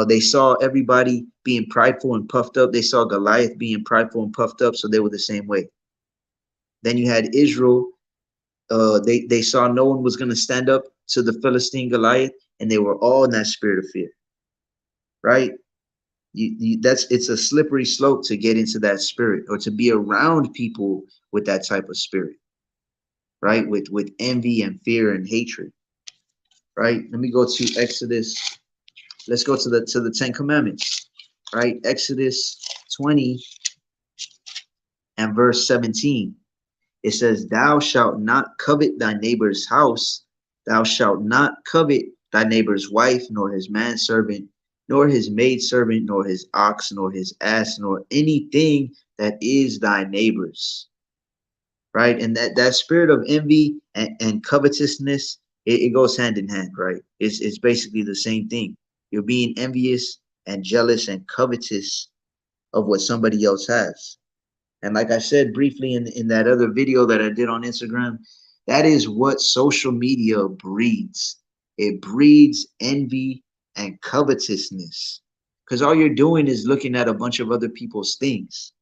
they saw everybody being prideful and puffed up. They saw Goliath being prideful and puffed up, so they were the same way. Then you had Israel. They saw no one was going to stand up to the Philistine Goliath, and they were all in that spirit of fear, right? It's a slippery slope to get into that spirit, or to be around people with that type of spirit, right? With envy and fear and hatred, right? Let me go to Exodus. Let's go to the 10 Commandments, right? Exodus 20 and verse 17. It says, thou shalt not covet thy neighbor's house. Thou shalt not covet thy neighbor's wife, nor his manservant, nor his maidservant, nor his ox, nor his ass, nor anything that is thy neighbor's. Right? And that spirit of envy and covetousness, it goes hand in hand, right? It's basically the same thing. You're being envious and jealous and covetous of what somebody else has. And like I said briefly in that other video that I did on Instagram, that is what social media breeds. It breeds envy and covetousness. Because all you're doing is looking at a bunch of other people's things,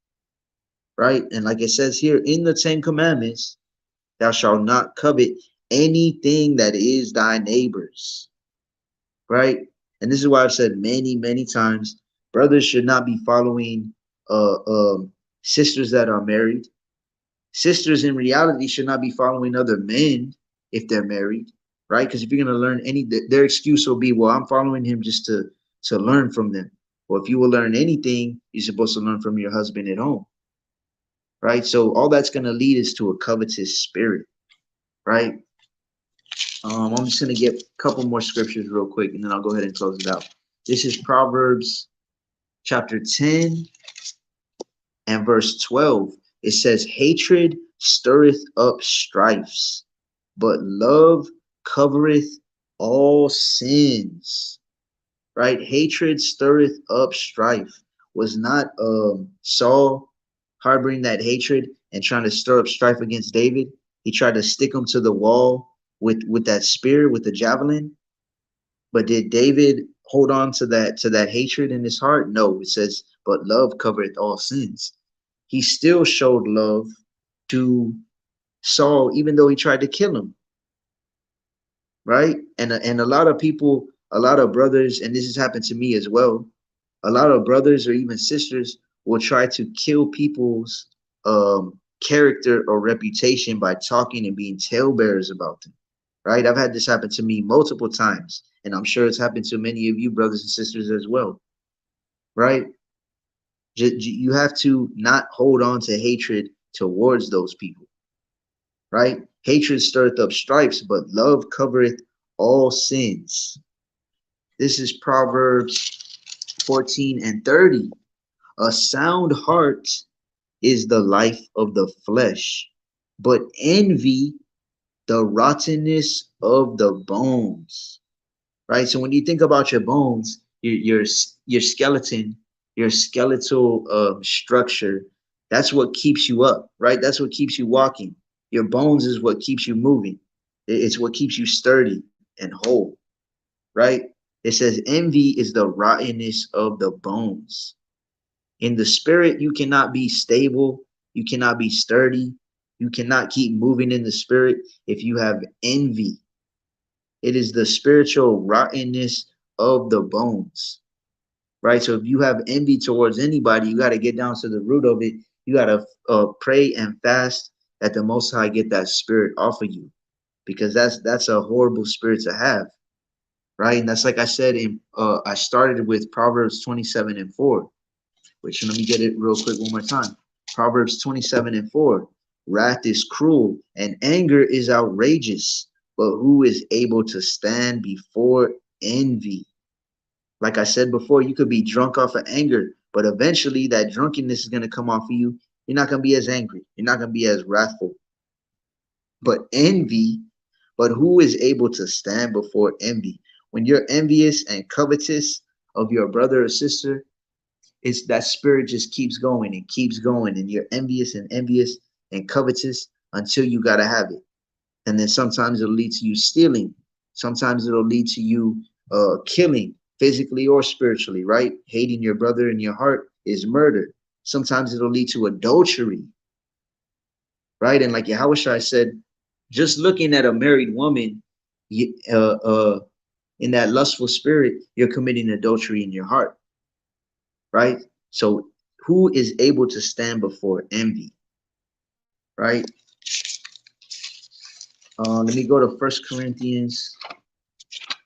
right? And like it says here in the 10 Commandments, thou shalt not covet anything that is thy neighbor's, right? And this is why I've said many, many times, brothers should not be following sisters that are married. Sisters in reality should not be following other men if they're married, right? Because if you're going to learn their excuse will be, well, I'm following him just to learn from them. Well, if you will learn anything, you're supposed to learn from your husband at home, right? So all that's going to lead is to a covetous spirit, right? I'm just going to get a couple more scriptures real quick, and then I'll go ahead and close it out. This is Proverbs chapter 10 and verse 12. It says, hatred stirreth up strifes, but love covereth all sins. Right? Hatred stirreth up strife. Was not Saul harboring that hatred and trying to stir up strife against David? He tried to stick him to the wall with that spear, with the javelin. But did David hold on to that hatred in his heart? No, it says, but love covereth all sins. He still showed love to Saul, even though he tried to kill him. Right? And a lot of people, a lot of brothers, and this has happened to me as well, a lot of brothers or even sisters will try to kill people's character or reputation by talking and being talebearers about them. Right? I've had this happen to me multiple times, and I'm sure it's happened to many of you brothers and sisters as well. Right? You have to not hold on to hatred towards those people, right? Hatred stirreth up stripes, but love covereth all sins. This is Proverbs 14 and 30. A sound heart is the life of the flesh, but envy the rottenness of the bones. Right? So when you think about your bones, your skeleton, your skeletal structure, that's what keeps you up, right? That's what keeps you walking. Your bones is what keeps you moving. It's what keeps you sturdy and whole, right? It says envy is the rottenness of the bones. In the spirit, you cannot be stable. You cannot be sturdy. You cannot keep moving in the spirit if you have envy. It is the spiritual rottenness of the bones, right? So if you have envy towards anybody, you got to get down to the root of it. You got to pray and fast that the Most High get that spirit off of you, because that's a horrible spirit to have, right? And that's like I said, I started with Proverbs 27 and 4, which let me get it real quick one more time. Proverbs 27 and 4. Wrath is cruel and anger is outrageous, but who is able to stand before envy? Like I said before, you could be drunk off of anger, but eventually that drunkenness is going to come off of you. You're not going to be as angry. You're not going to be as wrathful. But envy, but who is able to stand before envy? When you're envious and covetous of your brother or sister, it's that spirit just keeps going and keeps going, and you're envious and covetous until you got to have it. And then sometimes it'll lead to you stealing. Sometimes it'll lead to you killing, physically or spiritually, right? Hating your brother in your heart is murder. Sometimes it'll lead to adultery, right? And like Yahweh said, just looking at a married woman in that lustful spirit, you're committing adultery in your heart, right? So who is able to stand before envy, right? Let me go to 1 Corinthians.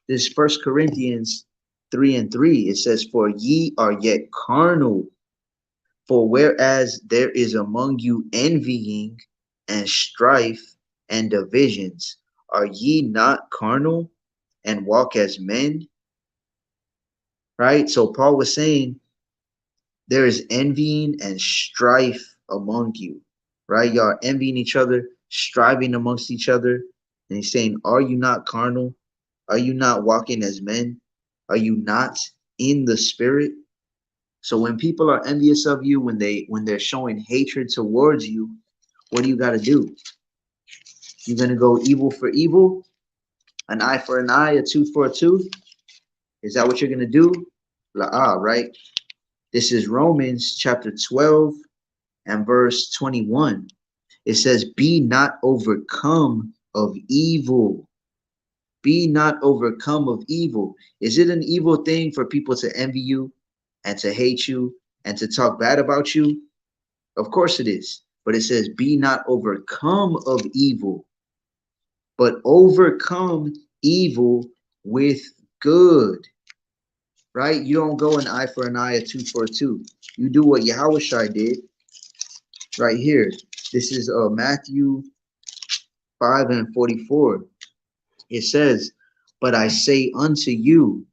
This 1 Corinthians 3 and 3. It says, for ye are yet carnal. For whereas there is among you envying and strife and divisions, are ye not carnal and walk as men? Right? So Paul was saying there is envying and strife among you, right? Y'all are envying each other, striving amongst each other. And he's saying, are you not carnal? Are you not walking as men? Are you not in the spirit? So when people are envious of you, when they're showing hatred towards you, what do you got to do? You're going to go evil for evil, an eye for an eye, a tooth for a tooth. Is that what you're going to do? Right? This is Romans chapter 12 and verse 21. It says, be not overcome of evil. Be not overcome of evil. Is it an evil thing for people to envy you and to hate you and to talk bad about you? Of course it is. But it says, be not overcome of evil, but overcome evil with good. Right? You don't go an eye for an eye, a tooth for a tooth. You do what Yahweh did right here. This is Matthew 5 and 44. It says, but I say unto you,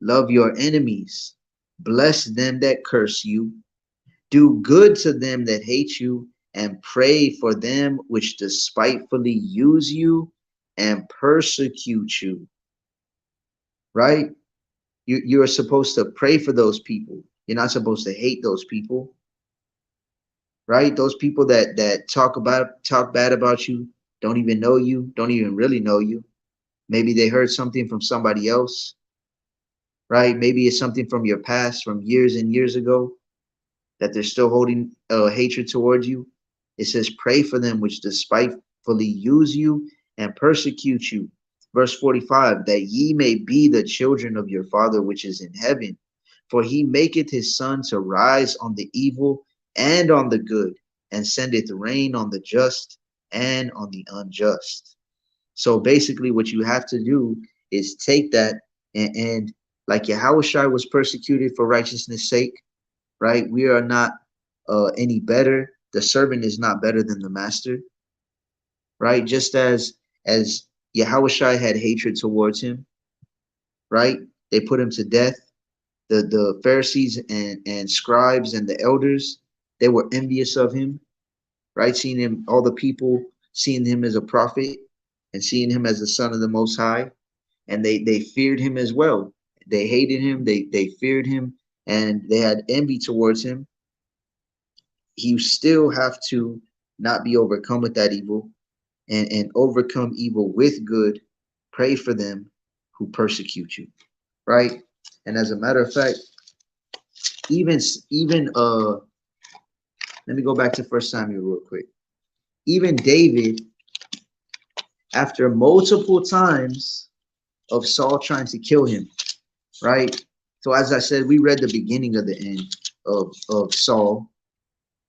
love your enemies, bless them that curse you, do good to them that hate you, and pray for them which despitefully use you and persecute you. Right? You're supposed to pray for those people. You're not supposed to hate those people. Right? Those people that talk bad about you, don't even know you, don't even really know you. Maybe they heard something from somebody else, right? Maybe it's something from your past, from years and years ago, that they're still holding hatred towards you. It says, pray for them which despitefully use you and persecute you. Verse 45, that ye may be the children of your Father which is in heaven. For he maketh his sun to rise on the evil and on the good, and sendeth rain on the just and on the unjust. So basically what you have to do is take that and like Yahushua was persecuted for righteousness' sake, right? We are not any better. The servant is not better than the master, right? Just as Yahushua had hatred towards him, right? They put him to death. The Pharisees and scribes and the elders, they were envious of him, right? Seeing him, all the people seeing him as a prophet and seeing him as the son of the Most High, and they feared him as well. They hated him, they feared him, and they had envy towards him. You still have to not be overcome with that evil and overcome evil with good. Pray for them who persecute you, right? And as a matter of fact, even let me go back to First Samuel real quick. Even David, after multiple times of Saul trying to kill him, right? So as I said, we read the beginning of the end of Saul,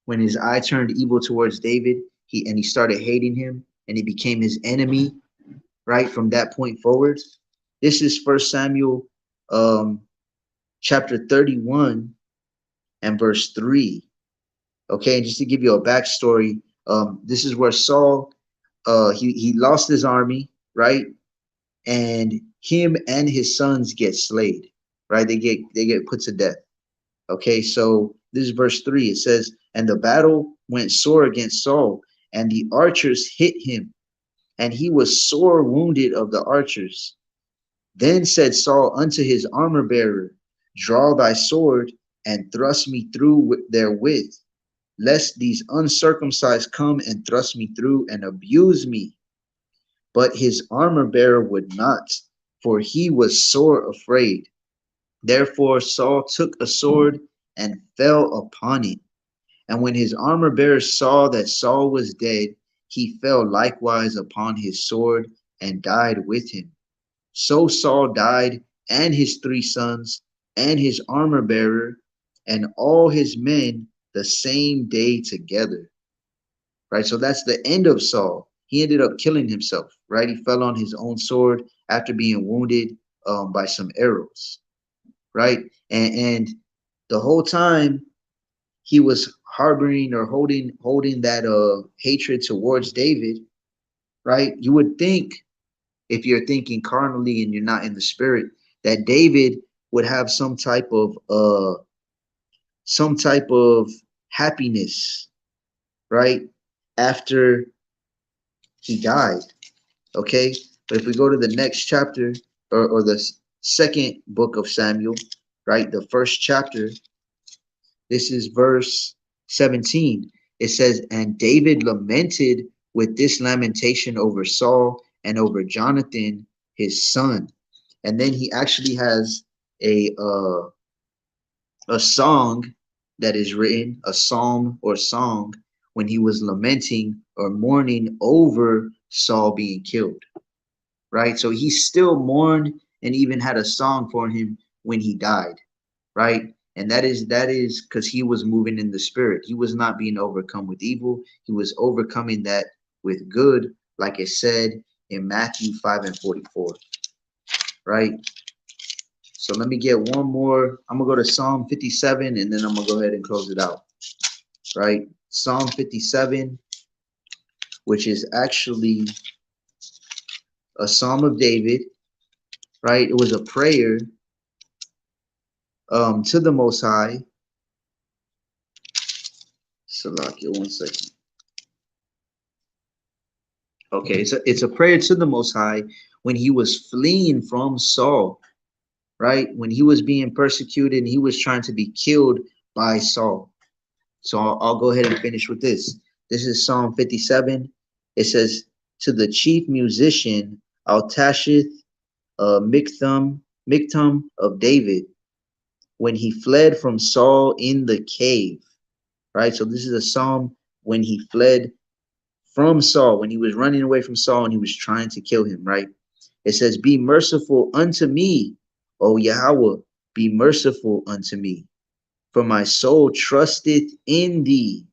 when his eye turned evil towards David, he started hating him and he became his enemy, right? From that point forward. This is First Samuel chapter 31 and verse 3. Okay, and just to give you a backstory, this is where Saul he lost his army, right? And him and his sons get slayed, right? They get put to death. Okay, so this is verse 3. It says, and the battle went sore against Saul, and the archers hit him, and he was sore wounded of the archers. Then said Saul unto his armor bearer, draw thy sword, and thrust me through therewith, lest these uncircumcised come and thrust me through and abuse me. But his armor bearer would not, for he was sore afraid. Therefore Saul took a sword and fell upon it. And when his armor bearer saw that Saul was dead, he fell likewise upon his sword and died with him. So Saul died, and his 3 sons, and his armor bearer, and all his men the same day together. Right? So that's the end of Saul. He ended up killing himself, right? He fell on his own sword after being wounded by some arrows, right? And the whole time he was harboring or holding that hatred towards David, right? You would think, if you're thinking carnally and you're not in the spirit, that David would have some type of happiness, right? After he died. Okay. But if we go to the next chapter, or the second book of Samuel, right? The first chapter, this is verse 17. It says, and David lamented with this lamentation over Saul and over Jonathan, his son. And then he actually has a uh, a song that is written, a psalm or song, when he was lamenting or mourning over Saul being killed, right? So he still mourned and even had a song for him when he died, right? And that is because he was moving in the spirit. He was not being overcome with evil. He was overcoming that with good, like it said in Matthew 5 and 44, right? So let me get one more. I'm going to go to Psalm 57, and then I'm going to go ahead and close it out, right? Psalm 57, which is actually a Psalm of David, right? It was a prayer to the Most High. Salakia, one second. Okay, so it's a prayer to the Most High when he was fleeing from Saul, right? When he was being persecuted and he was trying to be killed by Saul. So I'll go ahead and finish with this. This is Psalm 57. It says, to the chief musician, Altashith, Miktam of David, when he fled from Saul in the cave, right? So this is a psalm when he fled from Saul, when he was running away from Saul and he was trying to kill him, right? It says, be merciful unto me, O Yahweh, be merciful unto me, for my soul trusteth in thee.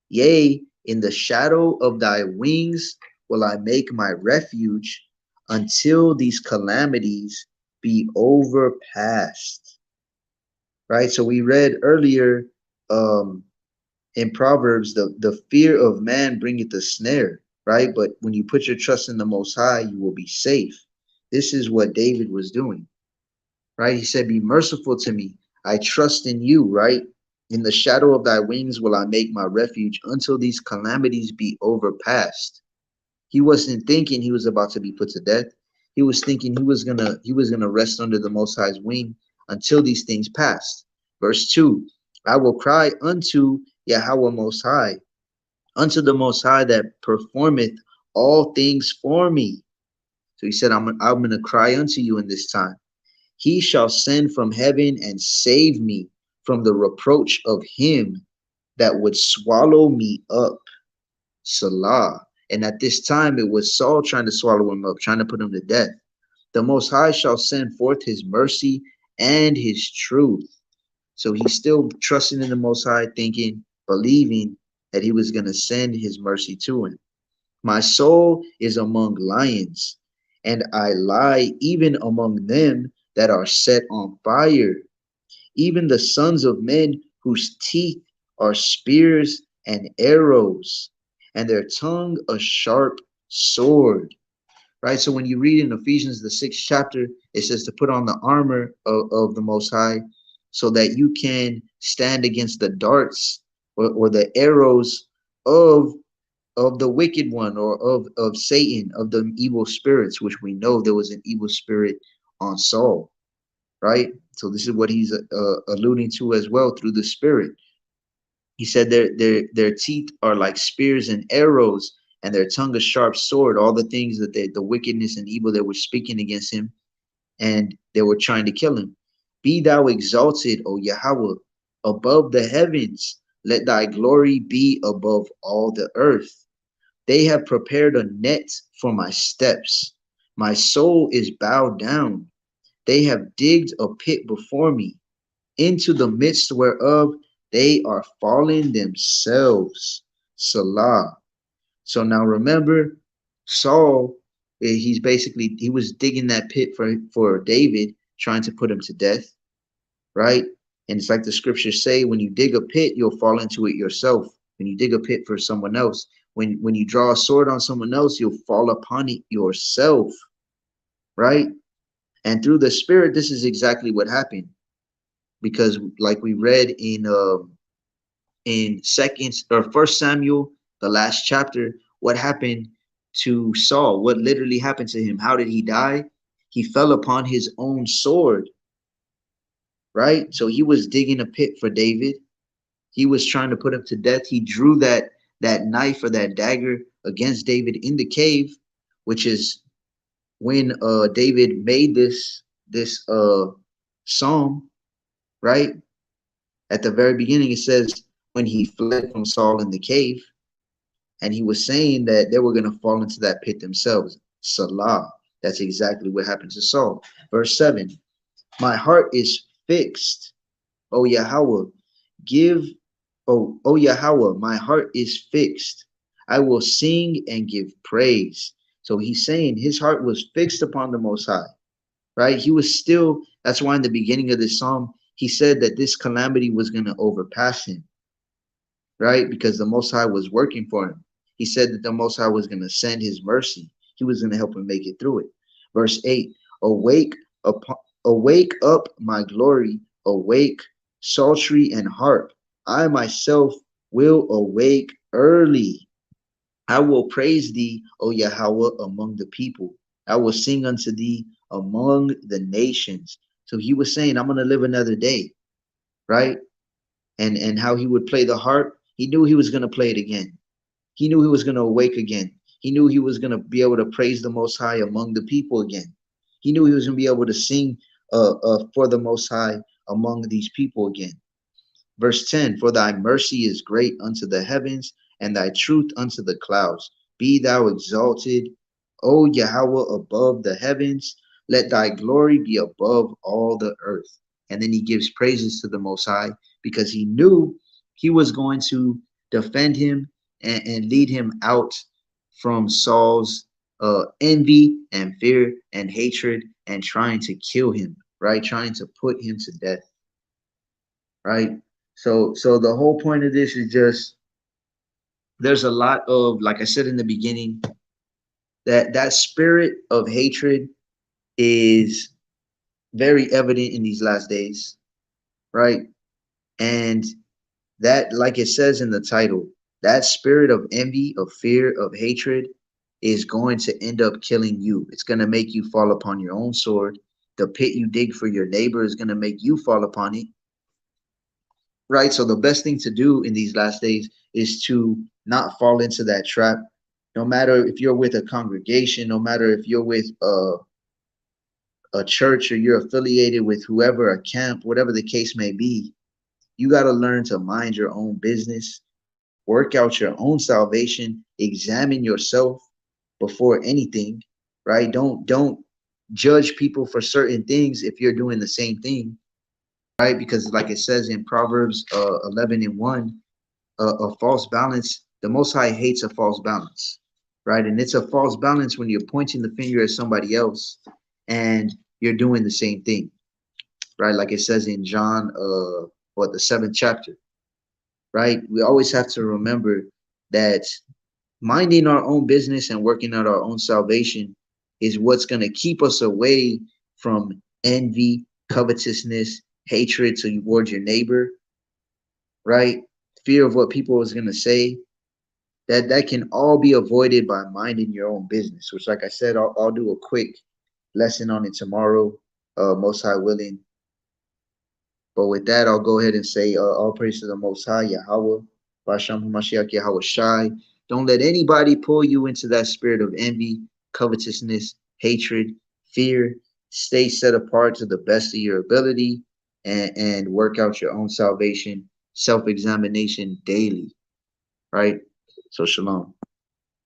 Yea, in the shadow of thy wings will I make my refuge until these calamities be overpassed. Right? So we read earlier in Proverbs, the fear of man bringeth a snare, right? But when you put your trust in the Most High, you will be safe. This is what David was doing, right? He said, be merciful to me. I trust in you, right? In the shadow of thy wings will I make my refuge until these calamities be overpassed. He wasn't thinking he was about to be put to death. He was thinking he was gonna rest under the Most High's wing until these things passed. Verse 2, I will cry unto Yahweh Most High, unto the Most High that performeth all things for me. So he said, I'm gonna cry unto you in this time. He shall send from heaven and save me from the reproach of him that would swallow me up. Salah. And at this time, it was Saul trying to swallow him up, trying to put him to death. The Most High shall send forth his mercy and his truth. So he's still trusting in the Most High, thinking, believing that he was going to send his mercy to him. My soul is among lions, and I lie even among them that are set on fire, even the sons of men whose teeth are spears and arrows, and their tongue a sharp sword. Right? So when you read in Ephesians, the 6th chapter, it says to put on the armor of the Most High so that you can stand against the darts or the arrows of the wicked one, or of Satan, of the evil spirits, which we know there was an evil spirit on Saul, right? So this is what he's alluding to as well through the spirit. He said their teeth are like spears and arrows, and their tongue a sharp sword. All the things that the wickedness and evil that were speaking against him, and they were trying to kill him. Be thou exalted, O Yahweh, above the heavens. Let thy glory be above all the earth. They have prepared a net for my steps. My soul is bowed down. They have digged a pit before me, into the midst whereof they are falling themselves. Salah. So now remember, Saul, he was digging that pit for David, trying to put him to death, right? And it's like the scriptures say, when you dig a pit, you'll fall into it yourself. When you dig a pit for someone else, when you draw a sword on someone else, you'll fall upon it yourself, right? And through the Spirit, this is exactly what happened. Because like we read in First Samuel, the last chapter, what happened to Saul? What literally happened to him? How did he die? He fell upon his own sword, right? So he was digging a pit for David. He was trying to put him to death. He drew that knife or that dagger against David in the cave, which is when David made this psalm, right? At the very beginning, it says when he fled from Saul in the cave, and he was saying that they were going to fall into that pit themselves. Salah. That's exactly what happened to Saul. Verse 7. My heart is fixed, O Yahweh. O Yahweh, my heart is fixed. I will sing and give praise. So he's saying his heart was fixed upon the Most High, right? He was still, that's why in the beginning of this psalm, he said that this calamity was going to overpass him, right? Because the Most High was working for him. He said that the Most High was going to send his mercy. He was going to help him make it through it. Verse 8, awake up, awake up, my glory, awake, psaltery and harp. I myself will awake early. I will praise thee, O Yahweh, among the people. I will sing unto thee among the nations. So he was saying, I'm going to live another day, right? And how he would play the harp, he knew he was going to play it again. He knew he was going to awake again. He knew he was going to be able to praise the Most High among the people again. He knew he was going to be able to sing for the Most High among these people again. Verse 10, for thy mercy is great unto the heavens, and thy truth unto the clouds. Be thou exalted, O Yahweh, above the heavens. Let thy glory be above all the earth. And then he gives praises to the Most High because he knew he was going to defend him and lead him out from Saul's envy and fear and hatred and trying to kill him, right? Trying to put him to death, right? So the whole point of this is just, there's a lot of, like I said in the beginning, that spirit of hatred is very evident in these last days, right? And that, like it says in the title, that spirit of envy, of fear, of hatred is going to end up killing you. It's going to make you fall upon your own sword. The pit you dig for your neighbor is going to make you fall upon it, right? So the best thing to do in these last days is to not fall into that trap. No matter if you're with a congregation, no matter if you're with a church or you're affiliated with whoever, a camp, whatever the case may be, you got to learn to mind your own business, work out your own salvation, examine yourself before anything, right? Don't judge people for certain things if you're doing the same thing, right? Because like it says in Proverbs 11:1, a false balance, the Most High hates a false balance, right? And it's a false balance when you're pointing the finger at somebody else and you're doing the same thing, right? Like it says in John, the 7th chapter, right? We always have to remember that minding our own business and working out our own salvation is what's going to keep us away from envy, covetousness, hatred towards your neighbor, right? Fear of what people is going to say. That can all be avoided by minding your own business, which, like I said, I'll do a quick lesson on it tomorrow, Most High willing. But with that, I'll go ahead and say all praise to the Most High, Yahweh, Basham HaMashiach, Yahweh Shai. Don't let anybody pull you into that spirit of envy, covetousness, hatred, fear. Stay set apart to the best of your ability and work out your own salvation, self-examination daily, right? So shalom.